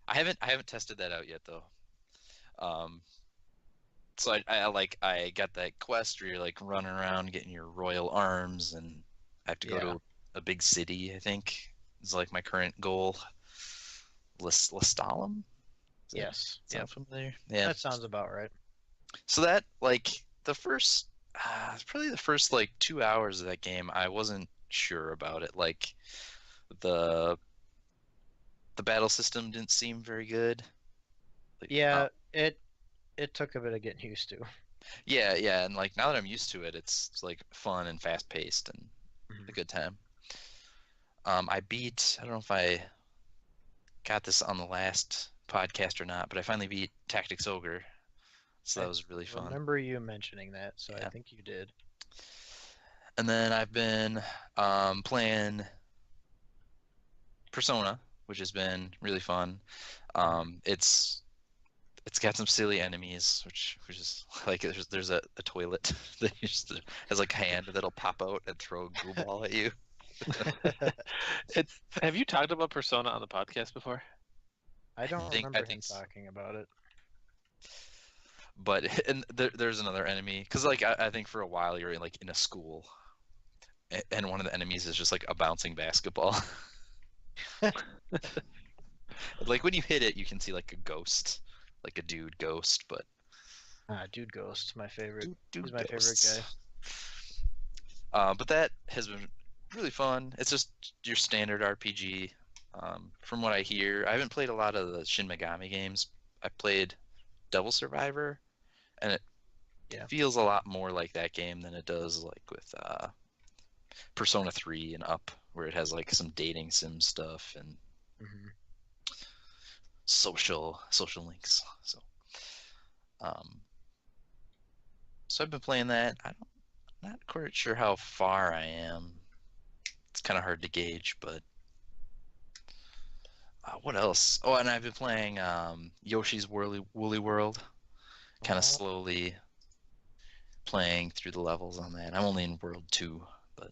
I haven't tested that out yet though. So I got that quest where you're running around getting your royal arms, and I have to go Yeah. to a big city. I think is my current goal. Lestalem? Does that Yes. sound Yep. familiar? Yeah. That sounds about right. So that the first, probably the first 2 hours of that game, I wasn't sure about it. The the battle system didn't seem very good. Yeah, it took a bit of getting used to. Yeah, and now that I'm used to it, it's fun and fast paced and a Mhm. good time. I don't know if I got this on the last podcast or not, but I finally beat Tactics Ogre, so that I was really fun. remember you mentioning that, so I Yeah. think you did. And then I've been playing Persona, which has been really fun. It's got some silly enemies, which is there's a toilet that has a hand that'll pop out and throw a goo ball at you. Have you talked about Persona on the podcast before? I don't I remember him think talking about it. But and there's another enemy because I think for a while you're in a school, and one of the enemies is just a bouncing basketball. When you hit it, you can see a ghost, a dude ghost, but Dude Ghost, my favorite. dude He's my favorite ghosts. guy. But that has been really fun. It's just your standard RPG. From what I hear, I haven't played a lot of the Shin Megami games. I played Devil Survivor, and it Yeah. feels a lot more like that game than it does with Persona 3 and up, where it has some dating sim stuff and hmm social links. So I've been playing that. I'm not quite sure how far I am. It's kind of hard to gauge, but what else? Oh, and I've been playing Yoshi's Woolly World, kind of slowly playing through the levels on that. I'm only in World 2, but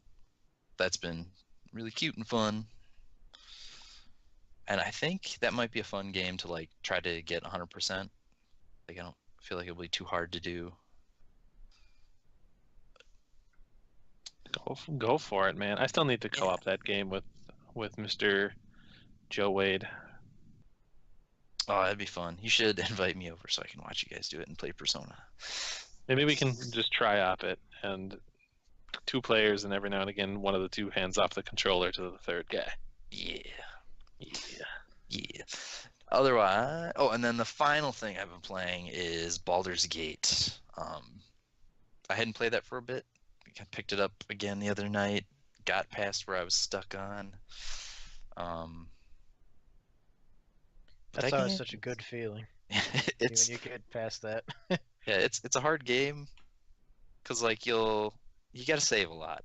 that's been really cute and fun. And I think that might be a fun game to try to get 100%. I don't feel like it'll be too hard to do. Go for it, man. I still need to co-op that game with Mr. Joe Wade. Oh, that'd be fun. You should invite me over so I can watch you guys do it and play Persona. Maybe we can just try-op it, and 2 players, and every now and again one of the two hands off the controller to the third guy. Yeah. Yeah. Yeah. Otherwise, oh, and then the final thing I've been playing is Baldur's Gate. I hadn't played that for a bit. I picked it up again the other night. Got past where I was stuck on. But That's that always game, such a good feeling. See when it's you get past that. yeah, it's a hard game because like you got to save a lot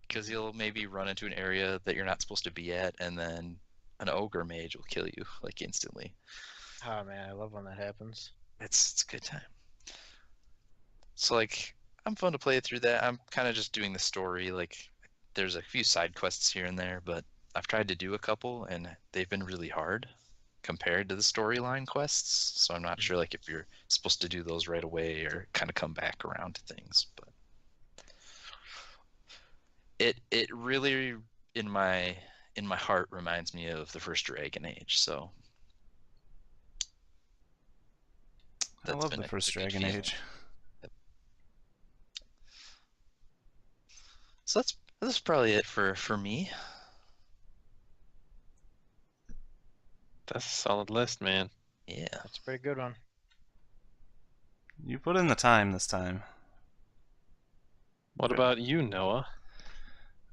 because you'll maybe run into an area that you're not supposed to be at, and then an ogre mage will kill you like instantly. Oh man, I love when that happens. It's a good time. So like I'm fun to play through that. I'm kind of just doing the story. Like there's a few side quests here and there, but I've tried to do a couple and they've been really hard compared to the storyline quests. So I'm not sure like if you're supposed to do those right away or kind of come back around to things. But it really in my heart reminds me of the first Dragon Age. So I that's love been the a first good Dragon feeling. Age. So that's probably it for me. That's a solid list, man. Yeah. That's a pretty good one. You put in the time this time. What about you, Noah?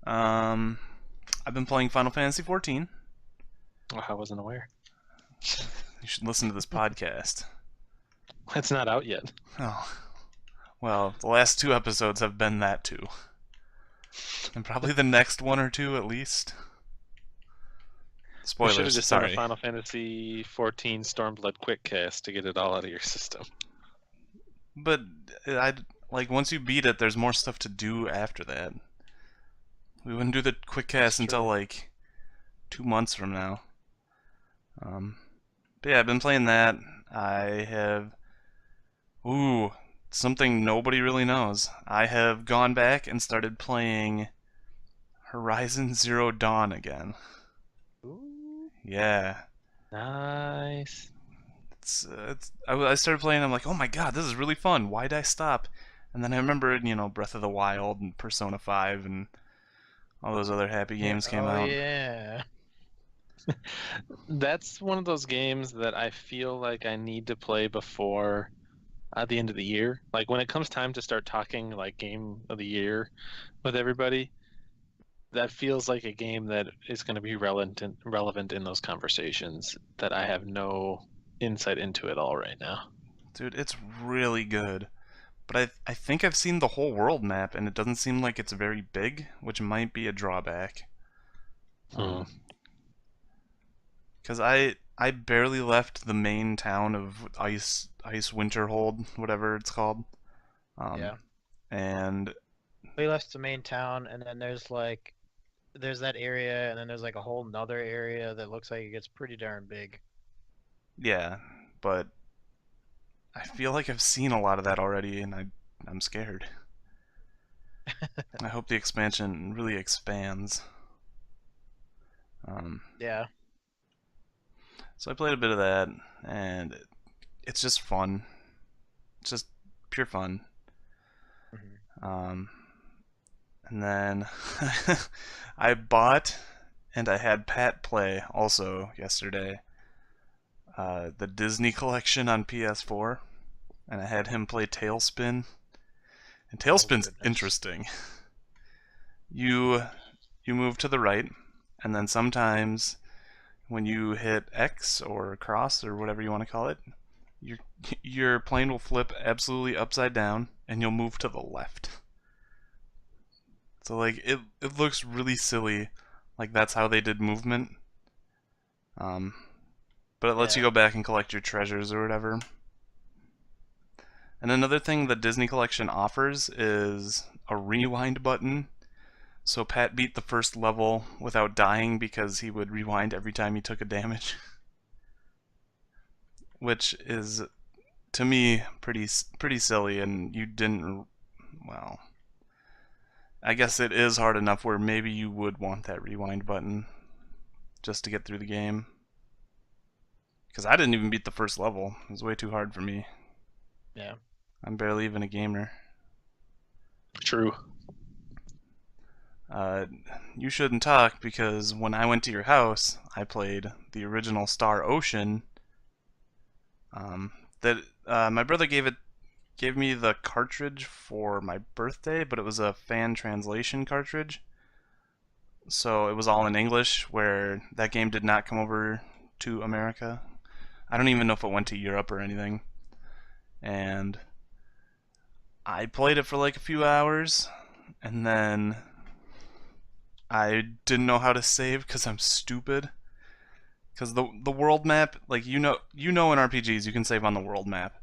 Um, I've been playing Final Fantasy XIV. Oh, I wasn't aware. You should listen to this podcast. It's not out yet. Oh, well, the last 2 episodes have been that too. And probably the next 1 or 2 at least. We should have Spoilers, just done a sorry. Final Fantasy 14 Stormblood quick cast to get it all out of your system. But like once you beat it, there's more stuff to do after that. We wouldn't do the quick cast until true. like 2 months from now. But yeah, I've been playing that. I have something nobody really knows. I have gone back and started playing Horizon Zero Dawn again. Ooh. Yeah. Nice. I started playing. I'm like, oh my god, this is really fun. Why'd I stop? And then I remembered, Breath of the Wild and Persona 5 and all those other happy Yeah. games came Oh out. yeah. That's one of those games that I feel like I need to play before the end of the year. Like when it comes time to start talking like game of the year with everybody, that feels like a game that is going to be relevant in those conversations that I have no insight into at all right now. Dude, it's really good. But I think I've seen the whole world map, and it doesn't seem like it's very big, which might be a drawback. Hmm. Because I barely left the main town of Ice Winterhold, whatever it's called. Yeah. And We left the main town, and then there's that area, and then there's like a whole nother area that looks like it gets pretty darn big. yeah, but I feel like I've seen a lot of that already, and I'm scared. I hope the expansion really expands. Yeah. So I played a bit of that, and it's just fun. It's just pure fun. Mhm. And then I bought and I had Pat play also yesterday the Disney collection on PS4, and I had him play Tailspin. And Oh Tailspin's goodness. interesting. You move to the right, and then sometimes when you hit X or cross or whatever you want to call it, your your plane will flip absolutely upside down, and you'll move to the left. So like it looks really silly, like that's how they did movement. Um, but it lets you Yeah. go back and collect your treasures or whatever. And another thing the Disney Collection offers is a rewind button. So Pat beat the first level without dying because he would rewind every time he took a damage. Which is, to me, pretty silly, and you didn't. Well, I guess it is hard enough where maybe you would want that rewind button just to get through the game. Because I didn't even beat the first level. It was way too hard for me. Yeah. I'm barely even a gamer. True. Uh, you shouldn't talk because when I went to your house, I played the original Star Ocean. Um, that my brother gave me the cartridge for my birthday, but it was a fan translation cartridge, so it was all in English. Where that game did not come over to America. I don't even know if it went to Europe or anything. And I played it for like a few hours, and then I didn't know how to save because I'm stupid. Because the world map, like you know in RPGs you can save on the world map,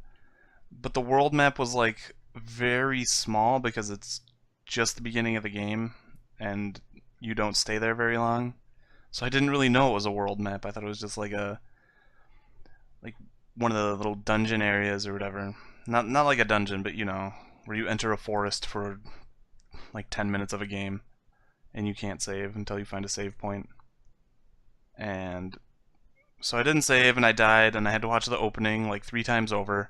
but the world map was like very small because it's just the beginning of the game, and you don't stay there very long. So I didn't really know it was a world map. I thought it was just like one of the little dungeon areas or whatever. Not like a dungeon, but where you enter a forest for like 10 minutes of a game and you can't save until you find a save point. And so I didn't save and I died and I had to watch the opening like 3 times over.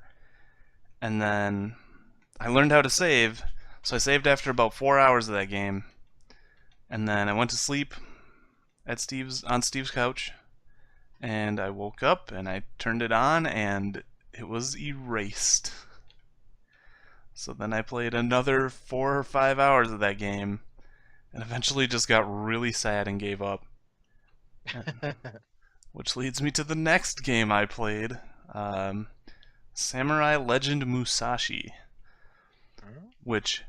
And then I learned how to save, so I saved after about 4 hours of that game. And then I went to sleep on Steve's couch, and I woke up and I turned it on and it was erased. So then I played another 4 or 5 hours of that game and eventually just got really sad and gave up. Which leads me to the next game I played, Samurai Legend Musashi, which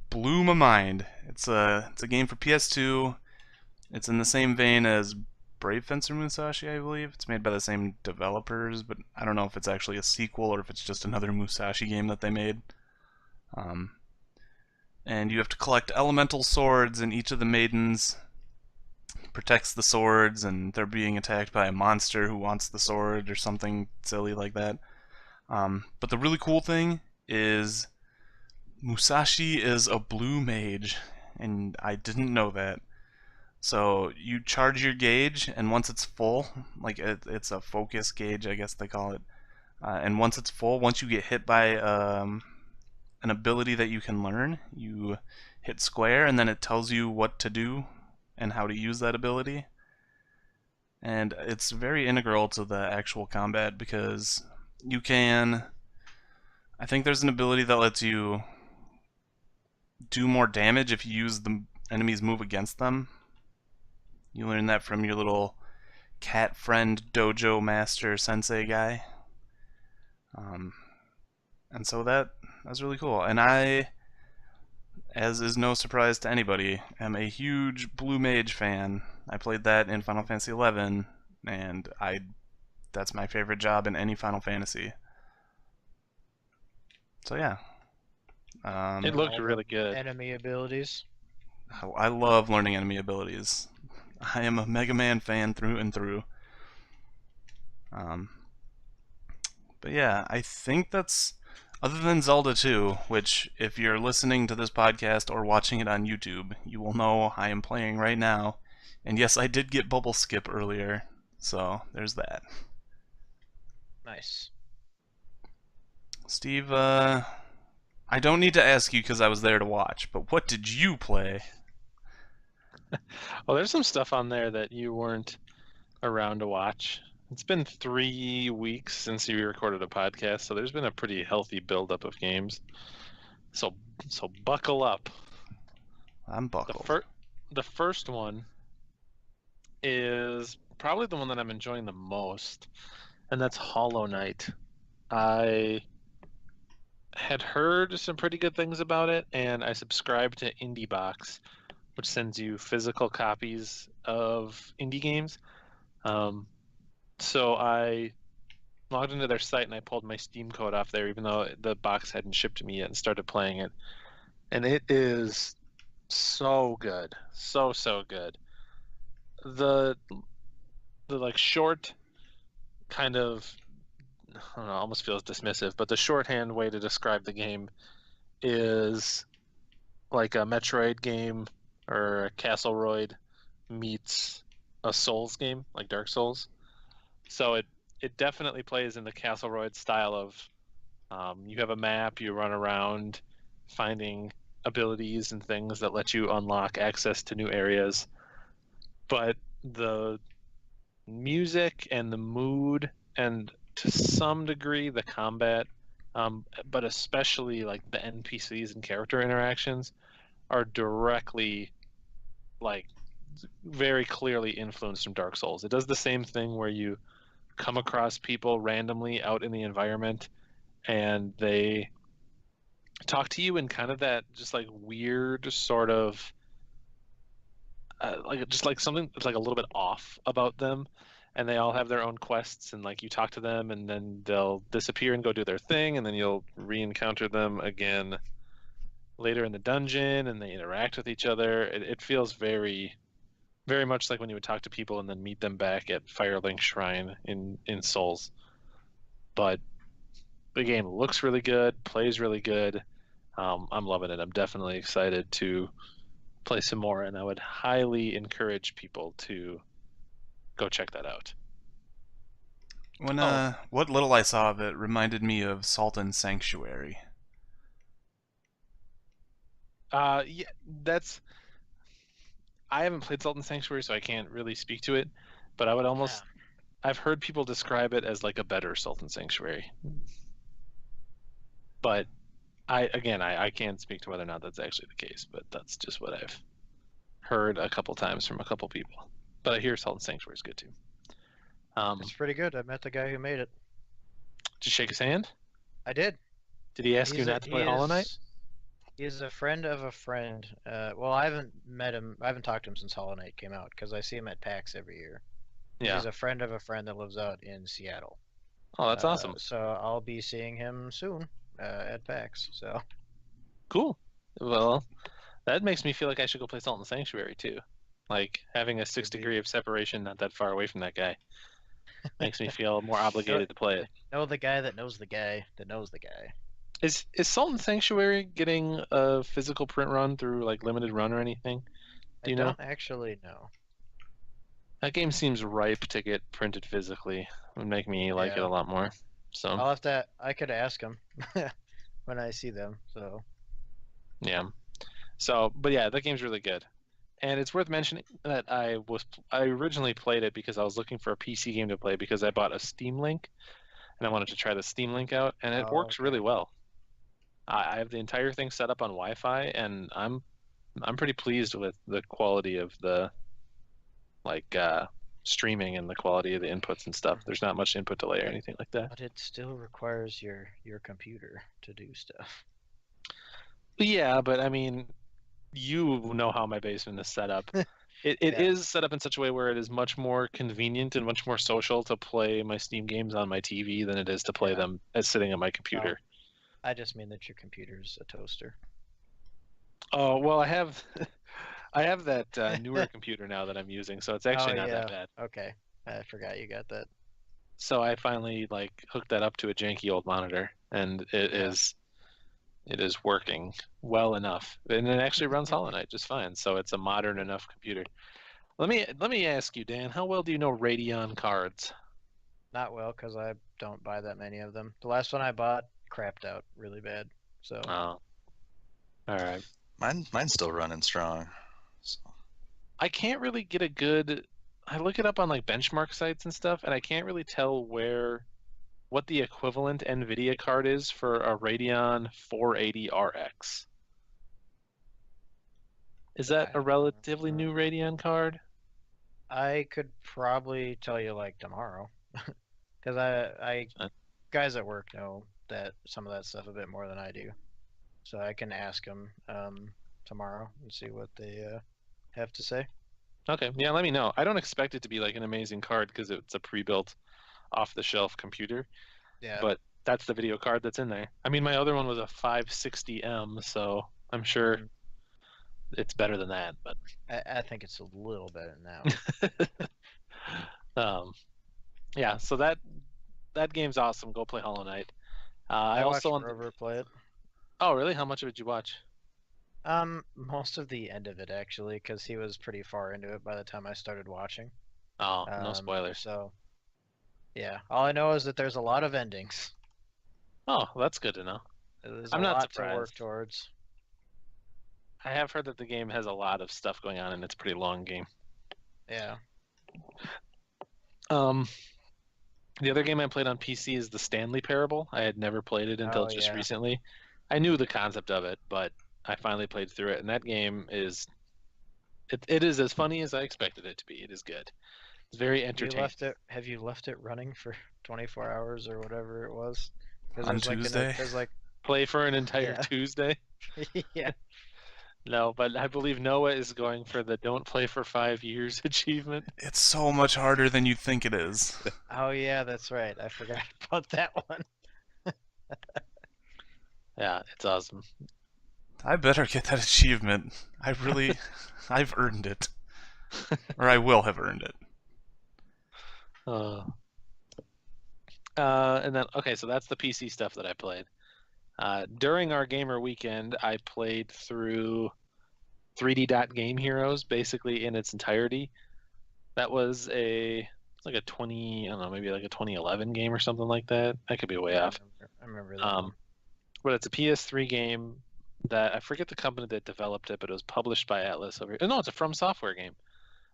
blew my mind. It's a game for PS2. It's in the same vein as Brave Fencer Musashi, I believe. It's made by the same developers, but I don't know if it's actually a sequel or if it's just another Musashi game that they made. Um, and you have to collect elemental swords, and each of the maidens protects the swords, and they're being attacked by a monster who wants the sword or something silly like that. But the really cool thing is Musashi is a blue mage, and I didn't know that. So you charge your gauge, and once it's full, like it's a focus gauge, I guess they call it. And once it's full, once you get hit by an ability that you can learn, you hit square, and then it tells you what to do and how to use that ability. And it's very integral to the actual combat because you can. I think there's an ability that lets you do more damage if you use the enemy's move against them. You learn that from your little cat friend dojo master sensei guy. And so that's really cool. And I, as is no surprise to anybody, am a huge Blue Mage fan. I played that in Final Fantasy XI, and that's my favorite job in any Final Fantasy. So yeah. It looked really good. Enemy abilities. I love learning enemy abilities. I am a Mega Man fan through and through. But yeah, I think that's, other than Zelda II, which if you're listening to this podcast or watching it on YouTube, you will know I am playing right now. And yes, I did get Bubble Skip earlier, so there's that. Nice. Steve, I don't need to ask you because I was there to watch, but what did you play? Well, there's some stuff on there that you weren't around to watch. It's been 3 weeks since you recorded a podcast, so there's been a pretty healthy buildup of games. So buckle up. I'm buckled. The first one is probably the one that I'm enjoying the most, and that's Hollow Knight. I had heard some pretty good things about it, and I subscribed to IndieBox, which sends you physical copies of indie games. So I logged into their site and I pulled my Steam code off there, even though the box hadn't shipped to me yet, and started playing it. And it is so good, so good. The like short kind of, I don't know, almost feels dismissive, but the shorthand way to describe the game is like a Metroid game or a Castleroid meets a Souls game, like Dark Souls. So it definitely plays in the Castleroid style of you have a map, you run around finding abilities and things that let you unlock access to new areas. But the music and the mood, and to some degree the combat, but especially like the NPCs and character interactions, are directly, like, very clearly influenced from Dark Souls. It does the same thing where you come across people randomly out in the environment and they talk to you in kind of that just like weird sort of like just like something that's like a little bit off about them, and they all have their own quests, and like you talk to them and then they'll disappear and go do their thing, and then you'll re-encounter them again later in the dungeon and they interact with each other. It feels very, very much like when you would talk to people and then meet them back at Firelink Shrine in Souls. But the game looks really good, plays really good. I'm loving it. I'm definitely excited to play some more, and I would highly encourage people to go check that out. When Oh, what little I saw of it reminded me of Salt and Sanctuary. yeah, that's. I haven't played Salt and Sanctuary, so I can't really speak to it. But I would almost. I've heard people describe it as like a better Salt and Sanctuary. But I can't speak to whether or not that's actually the case. But that's just what I've heard a couple times from a couple people. But I hear Salt and Sanctuary is good too. It's pretty good. I met the guy who made it. Did you shake his hand? I did. Did he ask you not to play Hollow Knight? He is a friend of a friend. Well, I haven't met him. I haven't talked to him since Hollow Knight came out because I see him at PAX every year. Yeah. He's a friend of a friend that lives out in Seattle. Oh, that's awesome. So I'll be seeing him soon at PAX. So Cool. Well, that makes me feel like I should go play Salt and Sanctuary too. Like having a 6 degree of separation not that far away from that guy makes me feel more obligated to play it. know the guy that knows the guy that knows the guy. Is Salt and Sanctuary getting a physical print run through like limited run or anything? Do you know? I don't actually know. That game seems ripe to get printed physically. It would make me like it Yeah. a lot more. So I'll have to. I could ask him when I see them. So yeah. So, but yeah, that game's really good. And it's worth mentioning that I originally played it because I was looking for a PC game to play because I bought a Steam Link and I wanted to try the Steam Link out, and it works okay. really well. I have the entire thing set up on Wi-Fi, and I'm pretty pleased with the quality of the like streaming and the quality of the inputs and stuff. There's not much input delay or anything like that. But it still requires your computer to do stuff. Yeah, but I mean, you know how my basement is set up. It Yeah. is set up in such a way where it is much more convenient and much more social to play my Steam games on my TV than it is to play Yeah. them as sitting on my computer. I just mean that your computer's a toaster. Oh, well, I have I have that newer computer now that I'm using, so it's actually not that bad. Okay. I forgot you got that. So I finally like hooked that up to a janky old monitor, and it is working well enough, and it actually runs Hollow Knight just fine. So it's a modern enough computer. Let me ask you, Dan, how well do you know Radeon cards? Not well, because I don't buy that many of them. The last one I bought crapped out really bad. So Oh, all right. Mine's still running strong. So. I can't really get a good. I look it up on like benchmark sites and stuff, and I can't really tell what the equivalent NVIDIA card is for a Radeon 480 RX. Is that a relatively new Radeon card? I could probably tell you like tomorrow, because I guys at work know that some of that stuff a bit more than I do, so I can ask them tomorrow and see what they have to say. Okay, yeah, let me know. I don't expect it to be like an amazing card because it's a pre-built, off-the-shelf computer. Yeah. But that's the video card that's in there. I mean, my other one was a 560M, so I'm sure it's better than that. But I think it's a little better now. Yeah. So that game's awesome. Go play Hollow Knight. I also watched Rover play it. Oh, really? How much of it did you watch? Most of the end of it actually, because he was pretty far into it by the time I started watching. Oh, no spoilers. So, yeah, all I know is that there's a lot of endings. Oh, that's good to know. There's I'm a not lot surprised. to work towards. I have heard that the game has a lot of stuff going on, and it's a pretty long game. Yeah. The other game I played on PC is the Stanley Parable. I had never played it until Oh, just yeah. recently. I knew the concept of it, but I finally played through it, and that game is it is as funny as I expected it to be. It is good. It's very entertaining. Have you left it running for 24 hours or whatever it was? Because On Tuesday? there's like Play for an entire Yeah. Tuesday. yeah. No, but I believe Noah is going for the "Don't play for 5 years" achievement. It's so much harder than you think it is. Oh yeah, that's right. I forgot about that one. Yeah, it's awesome. I better get that achievement. I've earned it. Or I will have earned it. And then okay, so that's the PC stuff that I played. During our gamer weekend, I played through 3D Dot Game Heroes basically in its entirety. That was it's like a 20, I don't know, maybe like a 2011 game or something like that. I could be way Yeah, off. I remember that one. But it's a PS3 game that I forget the company that developed it, but it was published by Atlas over here. No, it's a From Software game,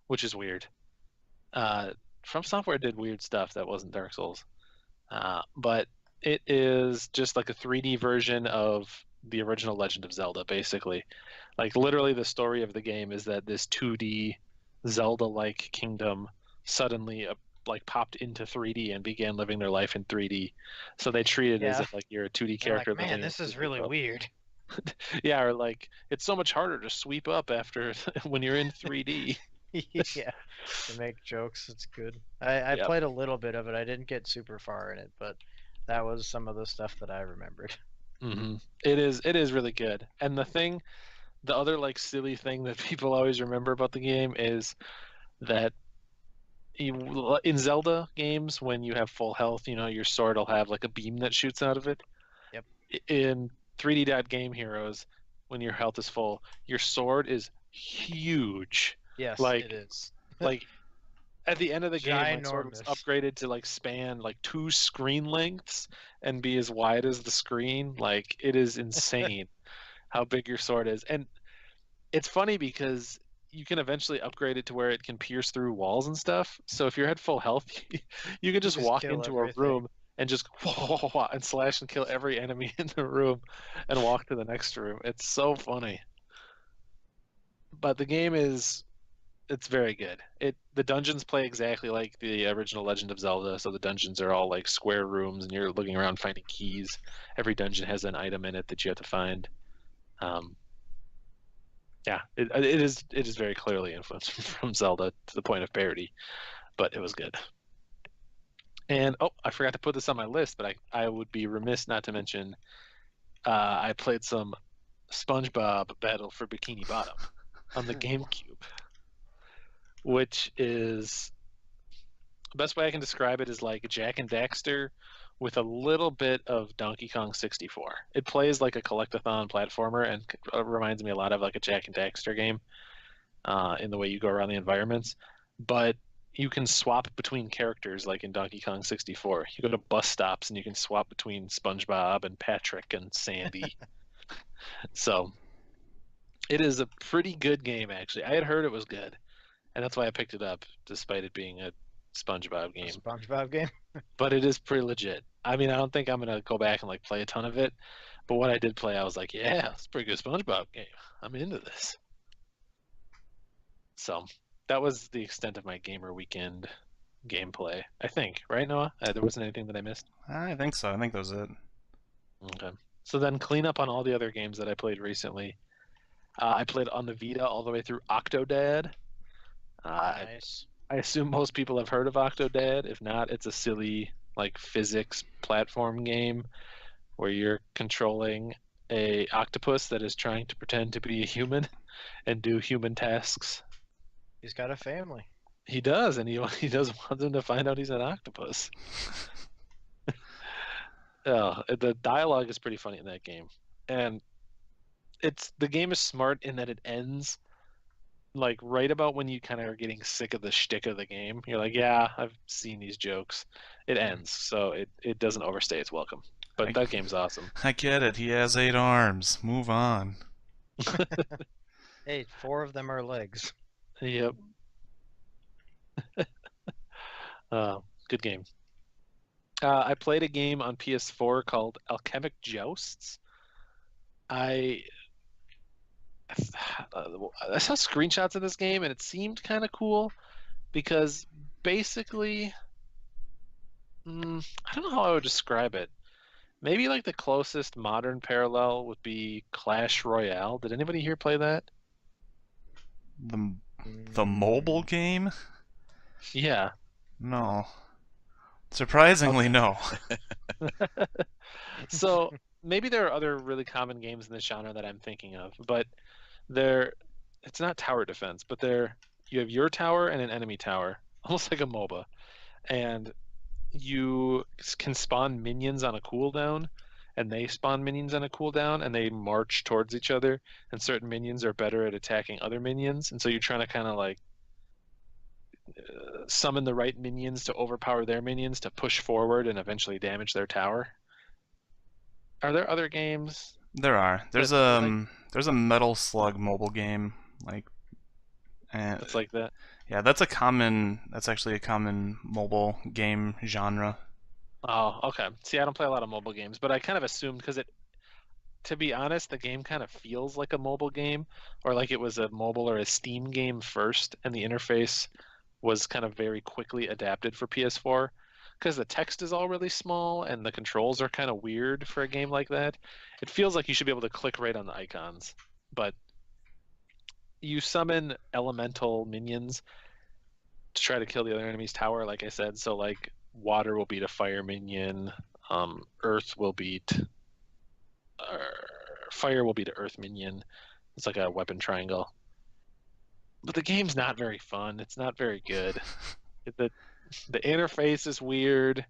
which is weird. From Software did weird stuff that wasn't Dark Souls. But it is just like a 3D version of the original Legend of Zelda, basically. Like literally the story of the game is that this 2D Zelda-like kingdom suddenly like popped into 3D and began living their life in 3D. So they treat it as Yeah. if like you're a 2D They're character. like, man, living this in is 3D really world." weird. Yeah, or like it's so much harder to sweep up after when you're in 3D. yeah. To make jokes, it's good. I Yep. played a little bit of it. I didn't get super far in it, but that was some of the stuff that I remembered. It is really good. And the other like silly thing that people always remember about the game is that in Zelda games, when you have full health, your sword will have like a beam that shoots out of it. Yep. In 3D Dot Game Heroes, when your health is full, your sword is huge. Yes, Like- it is. Like at the end of the game, my sword was Ginormous. upgraded to like span like 2 screen lengths and be as wide as the screen. Like it is insane how big your sword is. And it's funny because you can eventually upgrade it to where it can pierce through walls and stuff. So if you're at full health, you can just just walk kill into everything. a room and just and slash and kill every enemy in the room and walk to the next room. It's so funny. But the game it's very good. The dungeons play exactly like the original Legend of Zelda, so the dungeons are all like square rooms and you're looking around finding keys. Every dungeon has an item in it that you have to find. Yeah, it is very clearly influenced from Zelda to the point of parody, but it was good. And I forgot to put this on my list, but I would be remiss not to mention I played some SpongeBob Battle for Bikini Bottom on the GameCube, which is the best way I can describe it is like Jack and Daxter with a little bit of Donkey Kong 64. It plays like a collectathon platformer and reminds me a lot of like a Jack and Daxter game in the way you go around the environments. But you can swap between characters like in Donkey Kong 64. You go to bus stops and you can swap between SpongeBob and Patrick and Sandy. So it is a pretty good game, actually. I had heard it was good, and that's why I picked it up, despite it being a SpongeBob A game. SpongeBob game. But it is pretty legit. I mean, I don't think I'm gonna go back and like play a ton of it, but what I did play, I was like, yeah, it's a pretty good SpongeBob game. I'm into this. So that was the extent of my gamer weekend gameplay. I think, right, Noah? There wasn't anything that I missed. I think so. I think that was it. Okay. So then clean up on all the other games that I played recently. I played on the Vita all the way through Octodad. Nice. I assume most people have heard of Octodad. If not, it's a silly like physics platform game where you're controlling a octopus that is trying to pretend to be a human and do human tasks. He's got a family. He does, and he does want them to find out he's an octopus. The dialogue is pretty funny in that game, and the game is smart in that it ends like right about when you kind of are getting sick of the shtick of the game. You're like, yeah, I've seen these jokes. It ends, so it doesn't overstay its welcome. But that game's awesome. I get it. He has 8 arms. Move on. Hey, 4 of them are legs. Yep. Good game. I played a game on PS4 called Alchemic Jousts. I I saw screenshots of this game and it seemed kind of cool because basically, I don't know how I would describe it. Maybe like the closest modern parallel would be Clash Royale. Did anybody here play that? The the mobile Mm, game? Yeah. No. Surprisingly, Okay. no. So maybe there are other really common games in this genre that I'm thinking of, but they're it's not tower defense, but you have your tower and an enemy tower, almost like a MOBA, and you can spawn minions on a cooldown, and they spawn minions on a cooldown, and they march towards each other, and certain minions are better at attacking other minions, and so you're trying to kind of like summon the right minions to overpower their minions to push forward and eventually damage their tower. Are there other games There are. that like There's a Metal Slug mobile game. Like, uh, that's like that? yeah, that's actually a common mobile game genre. Oh, okay. See, I don't play a lot of mobile games, but I kind of assumed because to be honest, the game kind of feels like a mobile game, or like it was a mobile or a Steam game first, and the interface was kind of very quickly adapted for PS4 because the text is all really small and the controls are kind of weird for a game like that. It feels like you should be able to click right on the icons, but you summon elemental minions to try to kill the other enemy's tower, like I said. So like water will beat a fire minion, earth will beat uh, fire will beat an earth minion. It's like a weapon triangle. But the game's not very fun. It's not very good. The the interface is weird.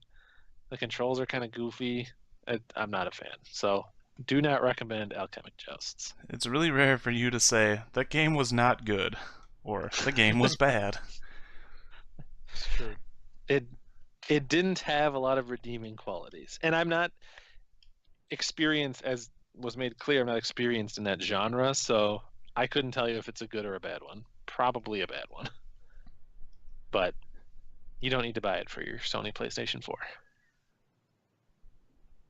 The controls are kind of goofy. I'm not a fan. So do not recommend Alchemic Jousts. It's really rare for you to say that game was not good or the game was bad. it's true. It it didn't have a lot of redeeming qualities. And I'm not experienced, as was made clear, I'm not experienced in that genre, so I couldn't tell you if it's a good or a bad one. Probably a bad one. But you don't need to buy it for your Sony PlayStation 4.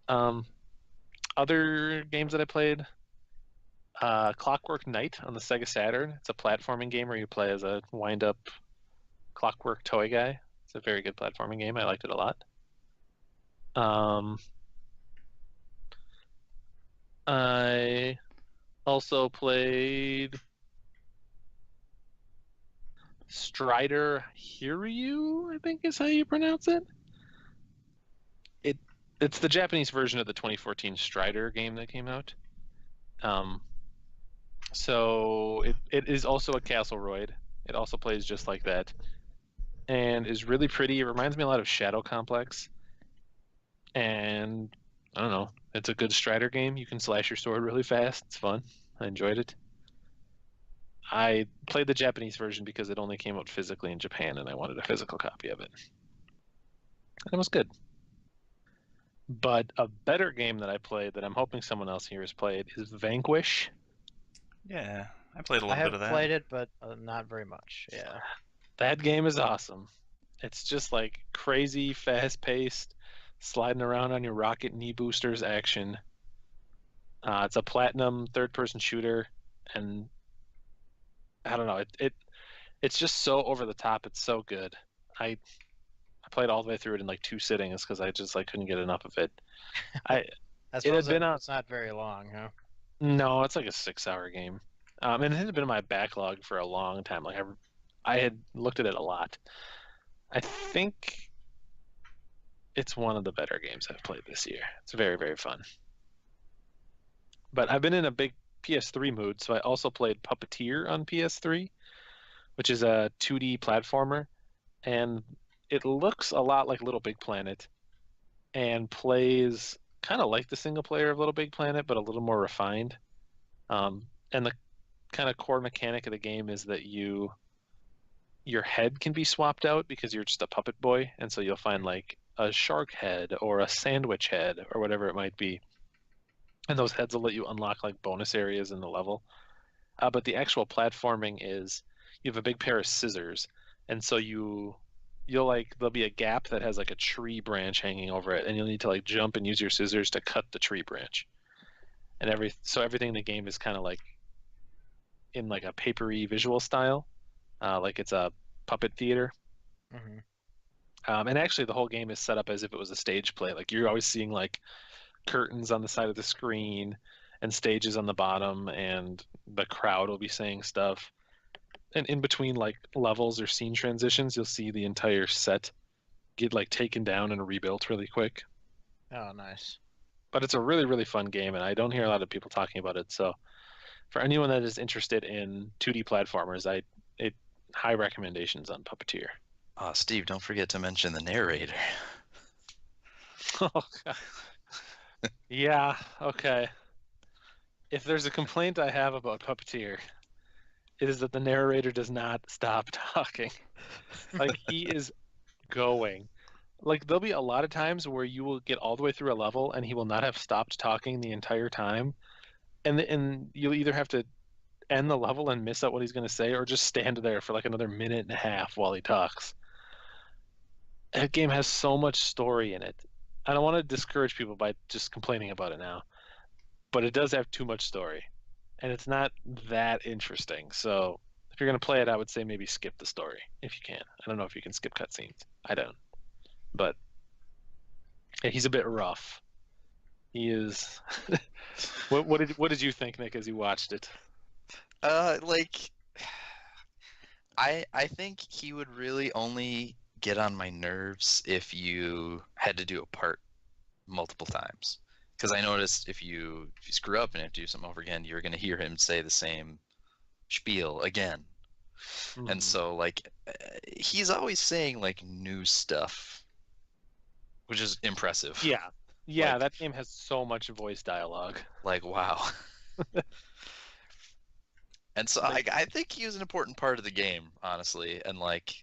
Um, Other games that I played, Clockwork Knight on the Sega Saturn. It's a platforming game where you play as a wind-up clockwork toy guy. It's a very good platforming game. I liked it a lot. I also played Strider Hiryu, I think is how you pronounce it. It's the Japanese version of the 2014 Strider game that came out. Um, so it is also a Castleroid. It also plays just like that, and is really pretty. It reminds me a lot of Shadow Complex, and I don't know. It's a good Strider game. You can slash your sword really fast. It's fun. I enjoyed it. I played the Japanese version because it only came out physically in Japan, and I wanted a physical copy of it. And it was good. But a better game that I played that I'm hoping someone else here has played is Vanquish. Yeah, I played a I little bit have of that. played it, but not very much. Yeah. That game is awesome. It's just like crazy, fast paced, sliding around on your rocket knee boosters action. It's a platinum third person shooter, and I don't know, it's just so over the top. It's so good. I played all the way through it in like 2 sittings because I just like couldn't get enough of it. I I it had suppose been on it's not very long, huh? No, it's like a 6 hour game. And it had been in my backlog for a long time. Like I had looked at it a lot. I think it's one of the better games I've played this year. It's very, very fun. But I've been in a big PS3 mood, so I also played Puppeteer on PS3, which is a 2D platformer, and it looks a lot like Little Big Planet and plays kind of like the single player of Little Big Planet, but a little more refined. And the kind of core mechanic of the game is that your head can be swapped out because you're just a puppet boy, and so you'll find like a shark head or a sandwich head or whatever it might be, and those heads will let you unlock like bonus areas in the level. But the actual platforming is you have a big pair of scissors, and so you'll like there'll be a gap that has like a tree branch hanging over it, and you'll need to like jump and use your scissors to cut the tree branch. And everything in the game is kind of like in like a papery visual style, like it's a puppet theater. Hmm. And actually, the whole game is set up as if it was a stage play. Like you're always seeing like curtains on the side of the screen and stages on the bottom, and the crowd will be saying stuff. And in between like levels or scene transitions, you'll see the entire set get like taken down and rebuilt really quick. Oh, nice. But it's a really, really fun game, and I don't hear a lot of people talking about it. So for anyone that is interested in 2D platformers, it high recommendations on Puppeteer. Oh, Steve, don't forget to mention the narrator. Oh, God. Yeah, okay. If there's a complaint I have about Puppeteer, it is that the narrator does not stop talking. Like he is going. Like there'll be a lot of times where you will get all the way through a level and he will not have stopped talking the entire time, and you'll either have to end the level and miss out what he's going to say, or just stand there for like another minute and a half while he talks. That game has so much story in it. I don't want to discourage people by just complaining about it now, but it does have too much story, and it's not that interesting. So if you're going to play it, I would say maybe skip the story if you can. I don't know if you can skip cutscenes. I don't, but yeah, he's a bit rough. He is. What did you think, Nick, as you watched it? Like I think he would really only get on my nerves if you had to do a part multiple times. Because I noticed if you screw up and have to do something over again, you're gonna hear him say the same spiel again. And so like he's always saying like new stuff, which is impressive. Yeah, Like- that game has so much voice dialogue. Like wow. And so Like- I think he was an important part of the game, honestly, and like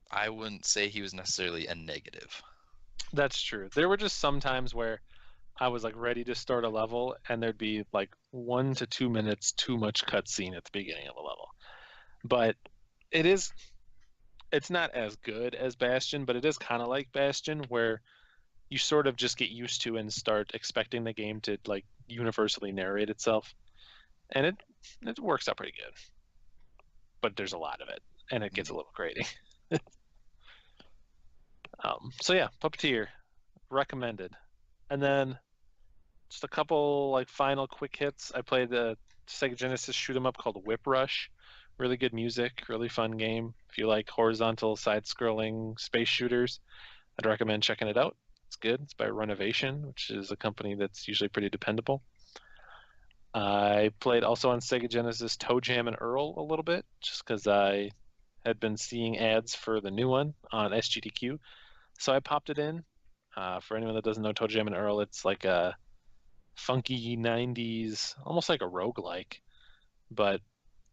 I wouldn't say he was necessarily a negative. That's true. There were just some times where I was like ready to start a level, and there'd be like 1 to 2 minutes too much cutscene at the beginning of a level. But it is, it's not as good as Bastion, but it is kind of like Bastion, where you sort of just get used to and start expecting the game to like universally narrate itself, and it works out pretty good. But there's a lot of it, and it gets a little grating. So yeah, Puppeteer, recommended. And then just a couple like final quick hits. I played the Sega Genesis shoot 'em up called Whip Rush. Really good music, really fun game. If you like horizontal side-scrolling space shooters, I'd recommend checking it out. It's good. It's by Renovation, which is a company that's usually pretty dependable. I played also on Sega Genesis Toe Jam and Earl a little bit, just because I had been seeing ads for the new one on SGDQ. So I popped it in. For anyone that doesn't know Toe Jam and Earl, it's like a funky 90s, almost like a roguelike, but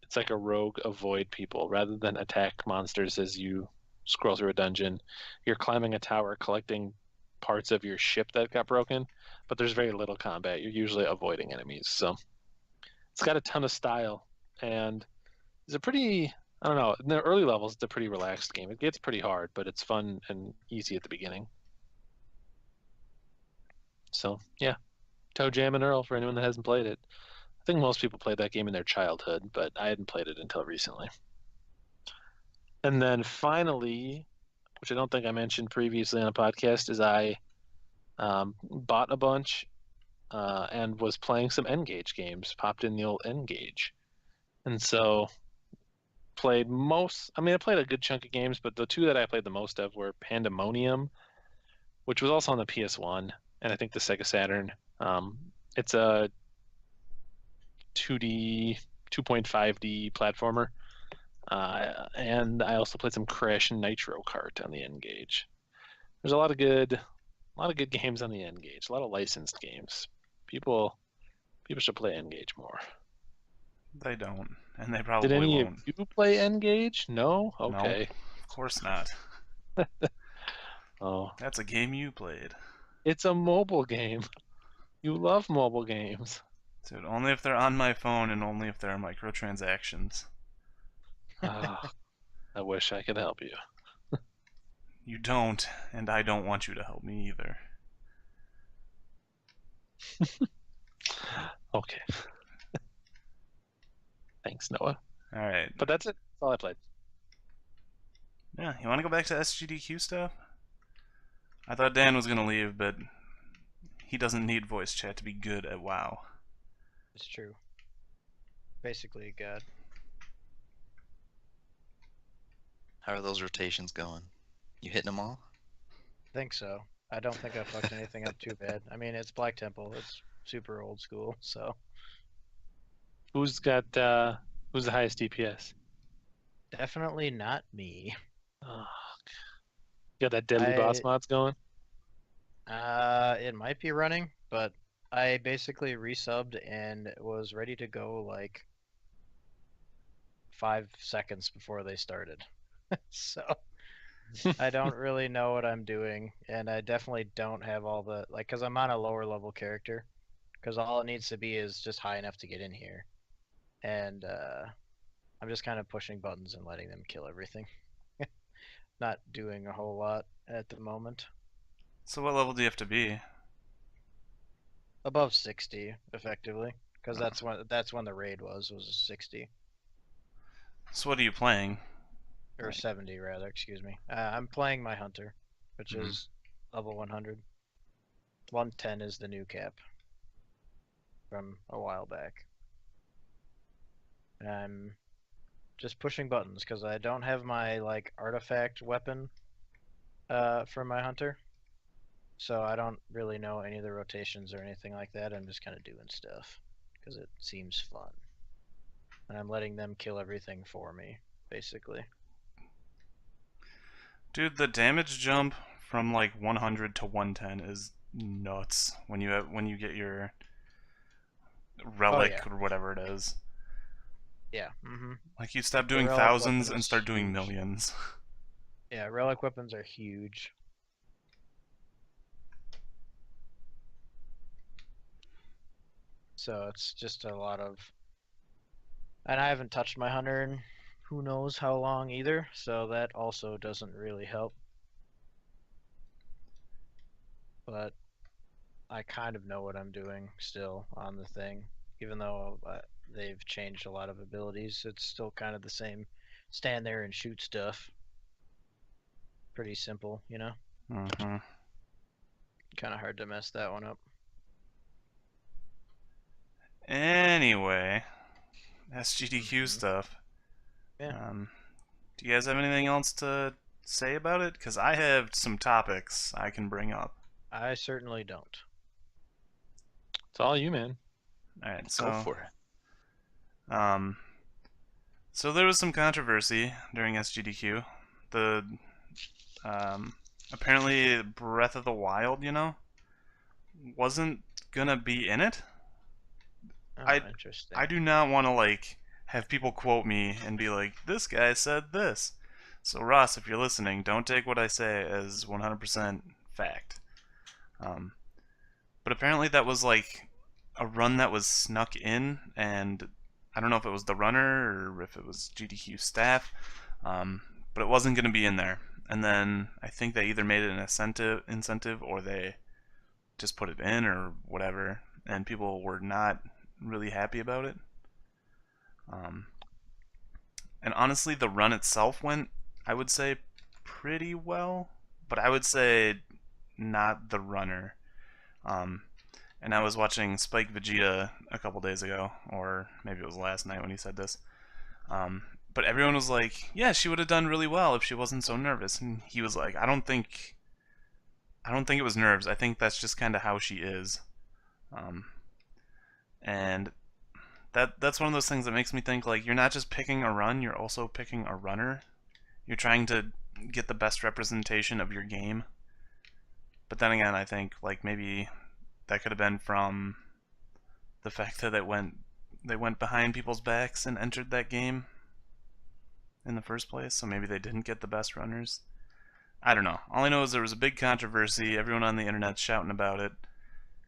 it's like a rogue avoid people rather than attack monsters as you scroll through a dungeon. You're climbing a tower collecting parts of your ship that got broken, but there's very little combat. You're usually avoiding enemies. So it's got a ton of style, and it's a pretty, I don't know, in the early levels, it's a pretty relaxed game. It gets pretty hard, but it's fun and easy at the beginning. So yeah, Toe Jam and Earl for anyone that hasn't played it. I think most people played that game in their childhood, but I hadn't played it until recently. And then finally, which I don't think I mentioned previously on a podcast, is I bought a bunch and was playing some N-Gage games. Popped in the old N-Gage, and so played most. I mean, I played a good chunk of games, but the two that I played the most of were Pandemonium, which was also on the PS1, and I think the Sega Saturn. It's a 2D, 2.5D platformer. And I also played some Crash and Nitro Kart on the N-Gage. There's a lot of good games on the N-Gage. A lot of licensed games. People should play N-Gage more. They don't, and they probably Did any won't. of you play N-Gage? No? Okay. Of course not. Oh, That's a game you played. it's a mobile game. You love mobile games. Dude, only if they're on my phone and only if there are microtransactions. Ah, I wish I could help you. You don't, and I don't want you to help me either. Okay. Thanks, Noah. Alright. But that's it. That's all I played. Yeah, you want to go back to SGDQ stuff? I thought Dan was going to leave, but he doesn't need voice chat to be good at WoW. It's true. Basically, God. How are those rotations going? You hitting them all? Think so. I don't think I fucked anything up too bad. I mean, it's Black Temple. It's super old school, so Who's got who's the highest DPS? definitely not me. Oh, got that deadly boss mods going? It might be running, but I basically resubbed and was ready to go like 5 seconds before they started. So I don't really know what I'm doing, and I definitely don't have all the like, cause I'm on a lower level character, cause all it needs to be is just high enough to get in here, and I'm just kind of pushing buttons and letting them kill everything. Not doing a whole lot at the moment. So what level do you have to be? Above 60, effectively, because Oh. that's when the raid was 60 So what are you playing? or Like, 70 rather. Excuse me. I'm playing my hunter, which Mhm. is level 100. 110 is the new cap from a while back. And I'm just pushing buttons because I don't have my like artifact weapon for my hunter, so I don't really know any of the rotations or anything like that. I'm just kind of doing stuff because it seems fun, and I'm letting them kill everything for me, basically. dude, the damage jump from like 100 to 110 is nuts when you get your Oh relic yeah, or whatever it is. yeah. Mm-hmm. Like you stop The doing relic thousands weapon and is start doing huge. millions. Yeah, relic weapons are huge. So it's just a lot of, and I haven't touched my hunter in who knows how long either, so that also doesn't really help. But I kind of know what I'm doing still on the thing, even though they've changed a lot of abilities. It's still kind of the same. Stand there and shoot stuff. Pretty simple, you know. Mm-hmm. Kind of hard to mess that one up. Anyway, SGDQ Mm-hmm. stuff. Yeah, Do you guys have anything else to say about it? Because I have some topics I can bring up. I certainly don't. It's all you, man. Alright, Go so for it. um so there was some controversy during SGDQ. The um apparently Breath of the Wild, wasn't gonna be in it. Oh, I I interesting. do not want to like have people quote me and be like, "This guy said this." So Ross, if you're listening, don't take what I say as 100% fact. Um, but apparently that was like a run that was snuck in, and I don't know if it was the runner or if it was GDQ staff, um, but it wasn't going to be in there. And then I think they either made it an incentive or they just put it in or whatever, and people were not really happy about it. Um, and honestly, the run itself went, I would say, pretty well, but I would say not the runner. Um, and I was watching Spike Vegeta a couple days ago, or maybe it was last night when he said this. Um, but everyone was like, "Yeah, she would have done really well if she wasn't so nervous." And he was like, I don't think it was nerves. I think that's just kind of how she is." Um, and that's one of those things that makes me think like you're not just picking a run, you're also picking a runner. You're trying to get the best representation of your game. But then again, I think like maybe that could have been from the fact that they went behind people's backs and entered that game in the first place, so maybe they didn't get the best runners. I don't know. All I know is there was a big controversy, everyone on the internet shouting about it,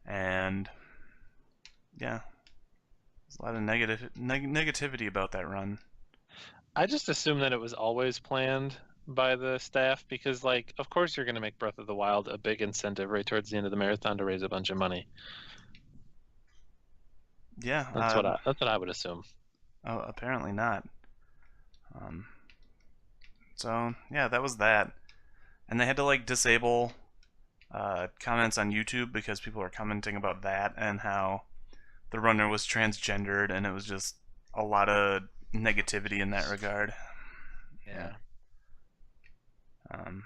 and yeah. There's a lot of negativity about that run. I just assume that it was always planned by the staff because, like, of course you're going to make Breath of the Wild a big incentive right towards the end of the marathon to raise a bunch of money. Yeah, That's what I would assume. oh, apparently not. Um, so yeah, that was that. And they had to like disable comments on YouTube because people were commenting about that and how the runner was transgendered, and it was just a lot of negativity in that regard. Yeah. Um,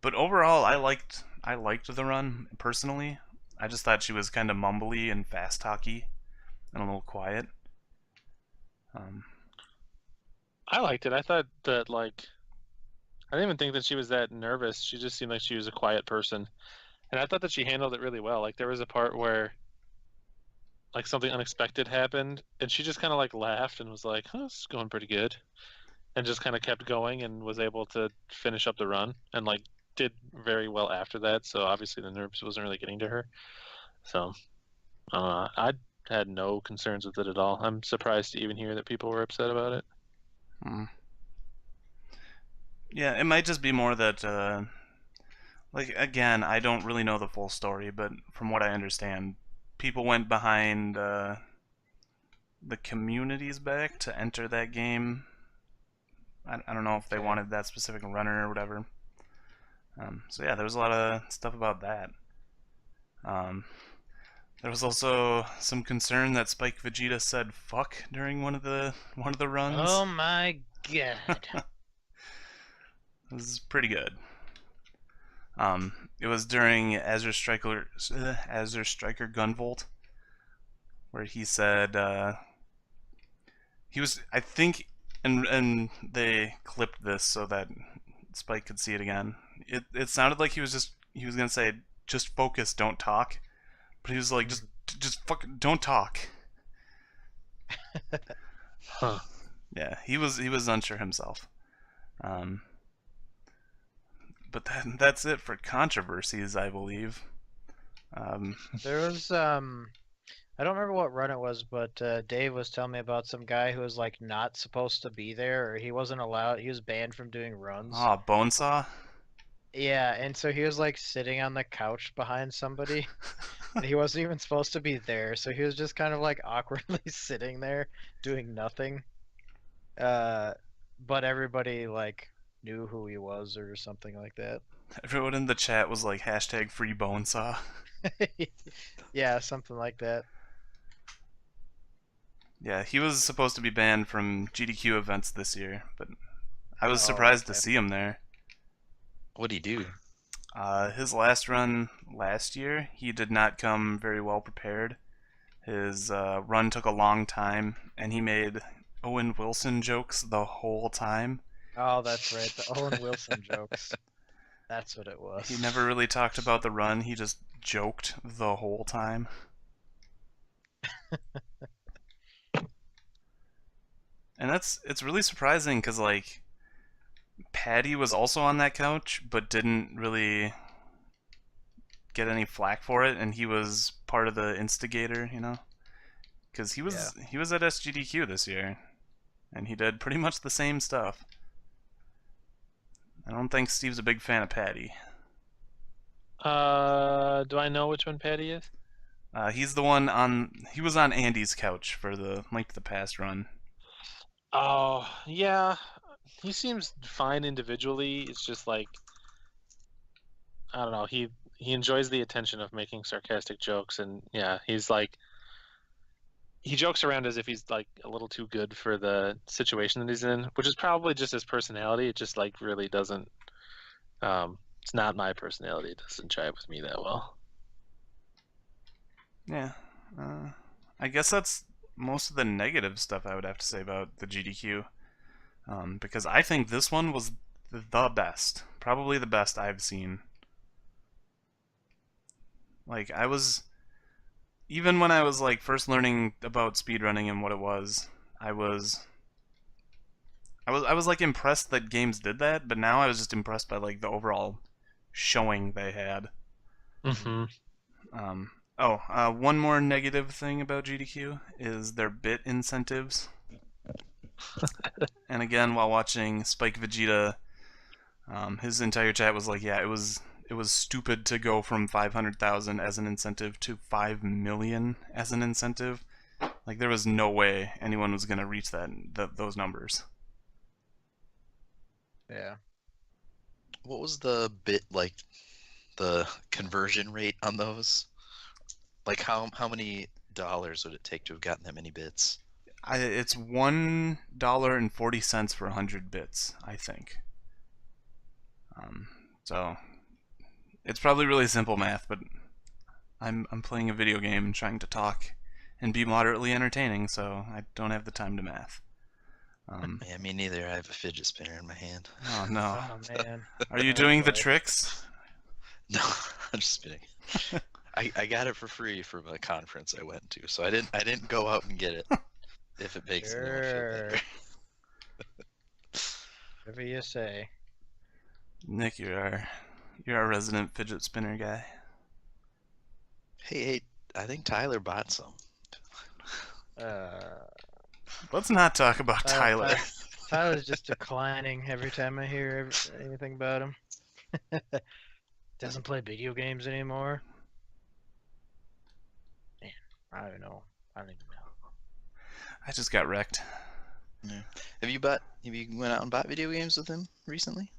but overall, I liked the run personally. I just thought she was kind of mumbly and fast talky and a little quiet. I liked it. I thought that, like, I didn't even think that she was that nervous. She just seemed like she was a quiet person. And I thought that she handled it really well. Like, there was a part where, like, something unexpected happened, and she just kind of, like, laughed and was like, "Huh, this is going pretty good," and just kind of kept going and was able to finish up the run and, like, did very well after that. So obviously the nerves wasn't really getting to her. So I had no concerns with it at all. I'm surprised to even hear that people were upset about it. Hmm. Yeah, it might just be more that, like, again, I don't really know the full story, but from what I understand, people went behind the community's back to enter that game. I don't know if they Okay. wanted that specific runner or whatever. So yeah, there was a lot of stuff about that. Um, there was also some concern that Spike Vegeta said "fuck" during one of the runs. Oh my god. This is pretty good. It was during Azure Striker Gunvolt, where he said he was, I think, and they clipped this so that Spike could see it again. It sounded like he was gonna say just focus, don't talk, but he was like just fuck, don't talk. Huh. Yeah, he was unsure himself. Um, but that's it for controversies, I believe. There was I don't remember what run it was, but Dave was telling me about some guy who was like not supposed to be there, or he wasn't allowed. He was banned from doing runs. Bonesaw. Yeah, and so he was like sitting on the couch behind somebody, and he wasn't even supposed to be there. So he was just kind of like awkwardly sitting there doing nothing. Uh, but everybody like knew who he was or something like that. Everyone in the chat was like hashtag free Bonesaw. Yeah, something like that. Yeah, he was supposed to be banned from GDQ events this year, but I was Oh, surprised to okay. see him there. What'd he do? His last run last year, he did not come very well prepared. His run took a long time, and he made Owen Wilson jokes the whole time. Oh, that's right. The Owen Wilson jokes. That's what it He was. never really talked about the run, he just joked the whole time. And it's really surprising because, like, Patty was also on that couch, but didn't really get any flack for it, and he was part of the instigator, because he was at SGDQ this year, and he did pretty much the same stuff. I don't think Steve's a big fan of Patty. Do I know which one Patty is? He's the one on. He was on Andy's couch for the Link to the Past run. Oh, yeah. He seems fine individually. It's just like, I don't know. He enjoys the attention of making sarcastic jokes, and yeah, he's like, he jokes around as if he's like a little too good for the situation that he's in, which is probably just his personality. It just like really doesn't. It's not my personality. It doesn't jive with me that well. Yeah. I guess that's most of the negative stuff I would have to say about the GDQ. Because I think this one was the best. Probably the best I've seen. Like, even when I was, like, first learning about speedrunning and what it was, I was like impressed that games did that, but now I was just impressed by like the overall showing they had. Mm-hmm. one more negative thing about GDQ is their bit incentives. And again, while watching Spike Vegeta, his entire chat was like, "Yeah, it was stupid to go from 500,000 as an incentive to 5 million as an incentive. Like there was no way anyone was gonna reach those numbers." Yeah. What was the bit like? The conversion rate on those? Like how many dollars would it take to have gotten that many bits? It's $1.40 for 100 bits, I think. So it's probably really simple math, but I'm playing a video game and trying to talk and be moderately entertaining, so I don't have the time to math. Yeah, me neither. I have a fidget spinner in my hand. Oh no. Oh man. Are you Oh, doing the boy. tricks? No, I'm just kidding. I got it for free from a conference I went to, so I didn't go out and get it. If it makes anyone feel better. Whatever you say. Nick, you're our resident fidget spinner guy. Hey, I think Tyler bought some. Let's not talk about Tyler. Tyler's just declining every time I hear anything about him. Doesn't play video games anymore. Man, I don't know. I don't even know. I just got wrecked. Yeah. Have you went out and bought video games with him recently?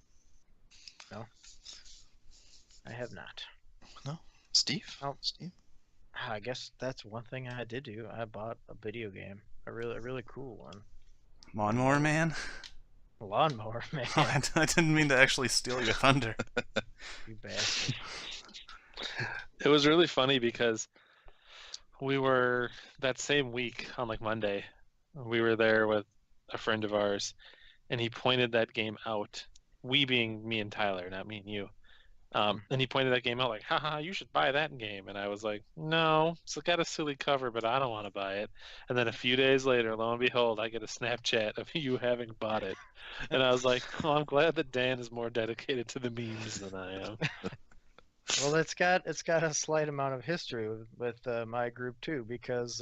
No. I have not. No? Steve? Oh. Steve? I guess that's one thing I did do. I bought a video game. A really cool one. Lawnmower Man? Lawnmower Man. I didn't mean to actually steal your thunder. You bastard. It was really funny because we were that same week on like Monday, we were there with a friend of ours, and he pointed that game out. We being me and Tyler, not me and you. And he pointed that game out like, haha, you should buy that game. And I was like, no, it's got a silly cover, but I don't want to buy it. And then a few days later, lo and behold, I get a Snapchat of you having bought it. And I was like, oh, I'm glad that Dan is more dedicated to the memes than I am. Well, it's got a slight amount of history with my group too, because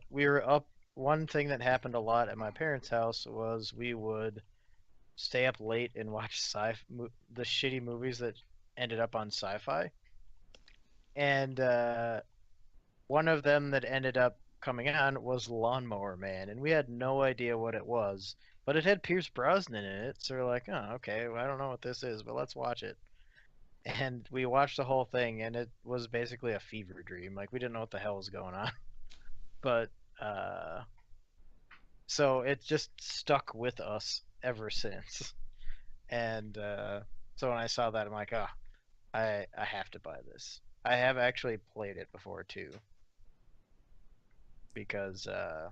we were up. One thing that happened a lot at my parents' house was we would stay up late and watch the shitty movies that ended up on Sci-Fi, and one of them that ended up coming on was Lawnmower Man, and we had no idea what it was, but it had Pierce Brosnan in it, so we're like, oh, okay, well, I don't know what this is, but let's watch it. And we watched the whole thing, and it was basically a fever dream. Like, we didn't know what the hell was going on. But, so it just stuck with us ever since. And so when I saw that, I'm like, oh, I have to buy this. I have actually played it before, too. Because Are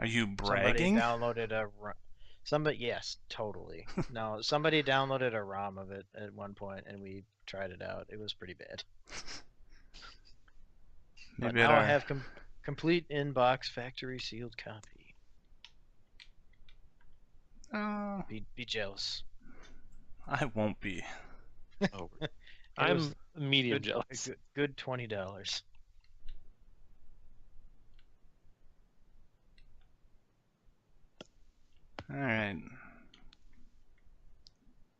you somebody bragging? downloaded yes, totally. No, somebody downloaded a ROM of it at one point, and we tried it out. It was pretty bad. But Maybe now I have complete in-box factory sealed copy. Be jealous. I won't be. Oh, I'm medium jealous. Good $20. All right.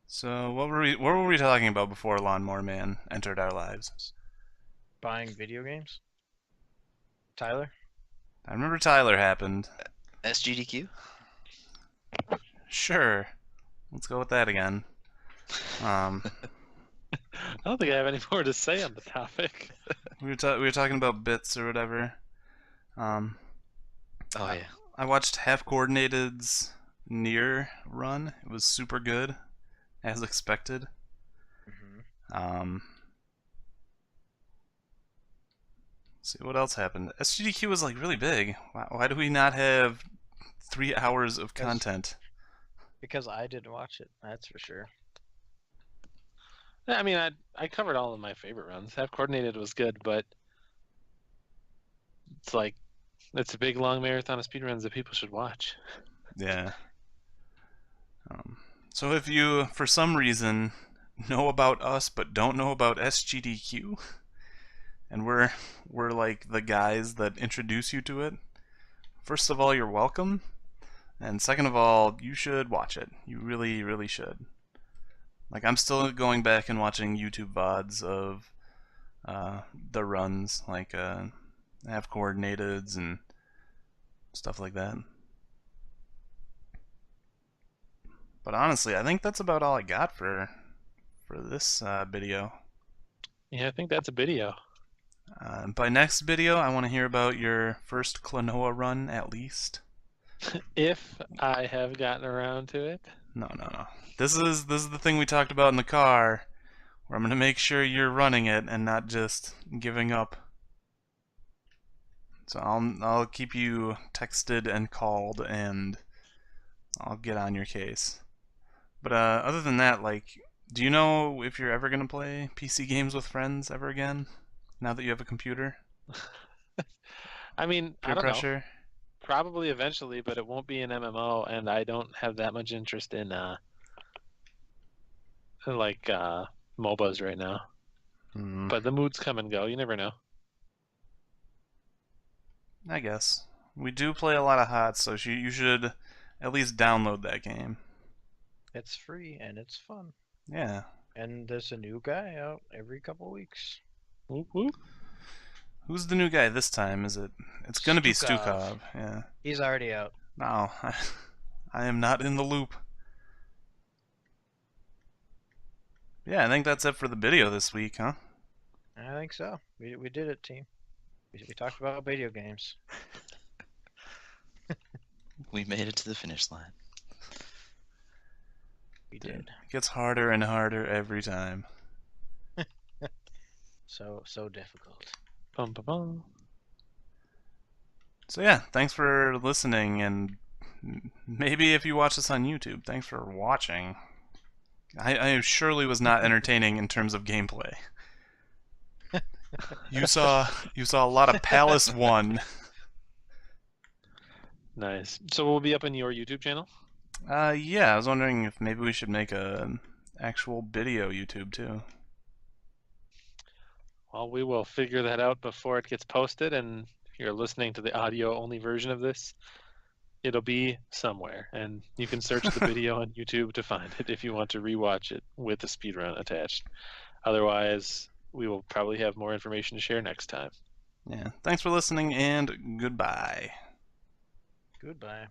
So what were we talking about before Lawnmower Man entered our lives? Buying video games? Tyler? I remember Tyler happened. SGDQ? Sure. Let's go with that again. I don't think I have any more to say on the topic. We were talking about bits or whatever. Oh yeah. I watched Half Coordinated's Near run. It was super good, as expected. Mm-hmm. See what else happened. SGDQ was like really big. Why do we not have 3 hours of content? Because I didn't watch it, that's for sure. I mean, I covered all of my favorite runs. Half Coordinated was good, but it's a big long marathon of speedruns that people should watch. Yeah. So if you, for some reason, know about us but don't know about SGDQ, and we're like the guys that introduce you to it. First of all, you're welcome, and second of all, you should watch it. You really, really should. Like, I'm still going back and watching YouTube VODs of the runs, like half coordinateds and stuff like that. But honestly, I think that's about all I got for this video. Yeah, I think that's a video. By next video, I want to hear about your first Klonoa run at least. If I have gotten around to it. No, no, no. This is the thing we talked about in the car, where I'm gonna make sure you're running it and not just giving up. So I'll keep you texted and called, and I'll get on your case. But other than that, like, do you know if you're ever gonna play PC games with friends ever again? Now that you have a computer? I mean, Peer I don't know. pressure? Probably eventually, but it won't be an MMO, and I don't have that much interest in MOBAs right now. But the moods come and go. You never know. I guess. We do play a lot of HOTS, so you should at least download that game. It's free and it's fun. Yeah. And there's a new guy out every couple weeks. Whoop, whoop. Who's the new guy this time? Is it? It's gonna be Stukov. Stukov. Yeah. He's already out. No, I am not in the loop. Yeah, I think that's it for the video this week, huh? I think so. We did it, team. We talked about video games. We made it to the finish line. We did. It gets harder and harder every time. So difficult. Bum, bum, bum. So yeah, thanks for listening, and maybe if you watch this on YouTube, thanks for watching. I surely was not entertaining in terms of gameplay. You saw a lot of Palace 1. Nice. So we'll be up on your YouTube channel? Yeah, I was wondering if maybe we should make an actual Bideo YouTube too. Well, we will figure that out before it gets posted, and if you're listening to the audio-only version of this, it'll be somewhere, and you can search the video on YouTube to find it if you want to rewatch it with the speedrun attached. Otherwise, we will probably have more information to share next time. Yeah, thanks for listening, and goodbye. Goodbye.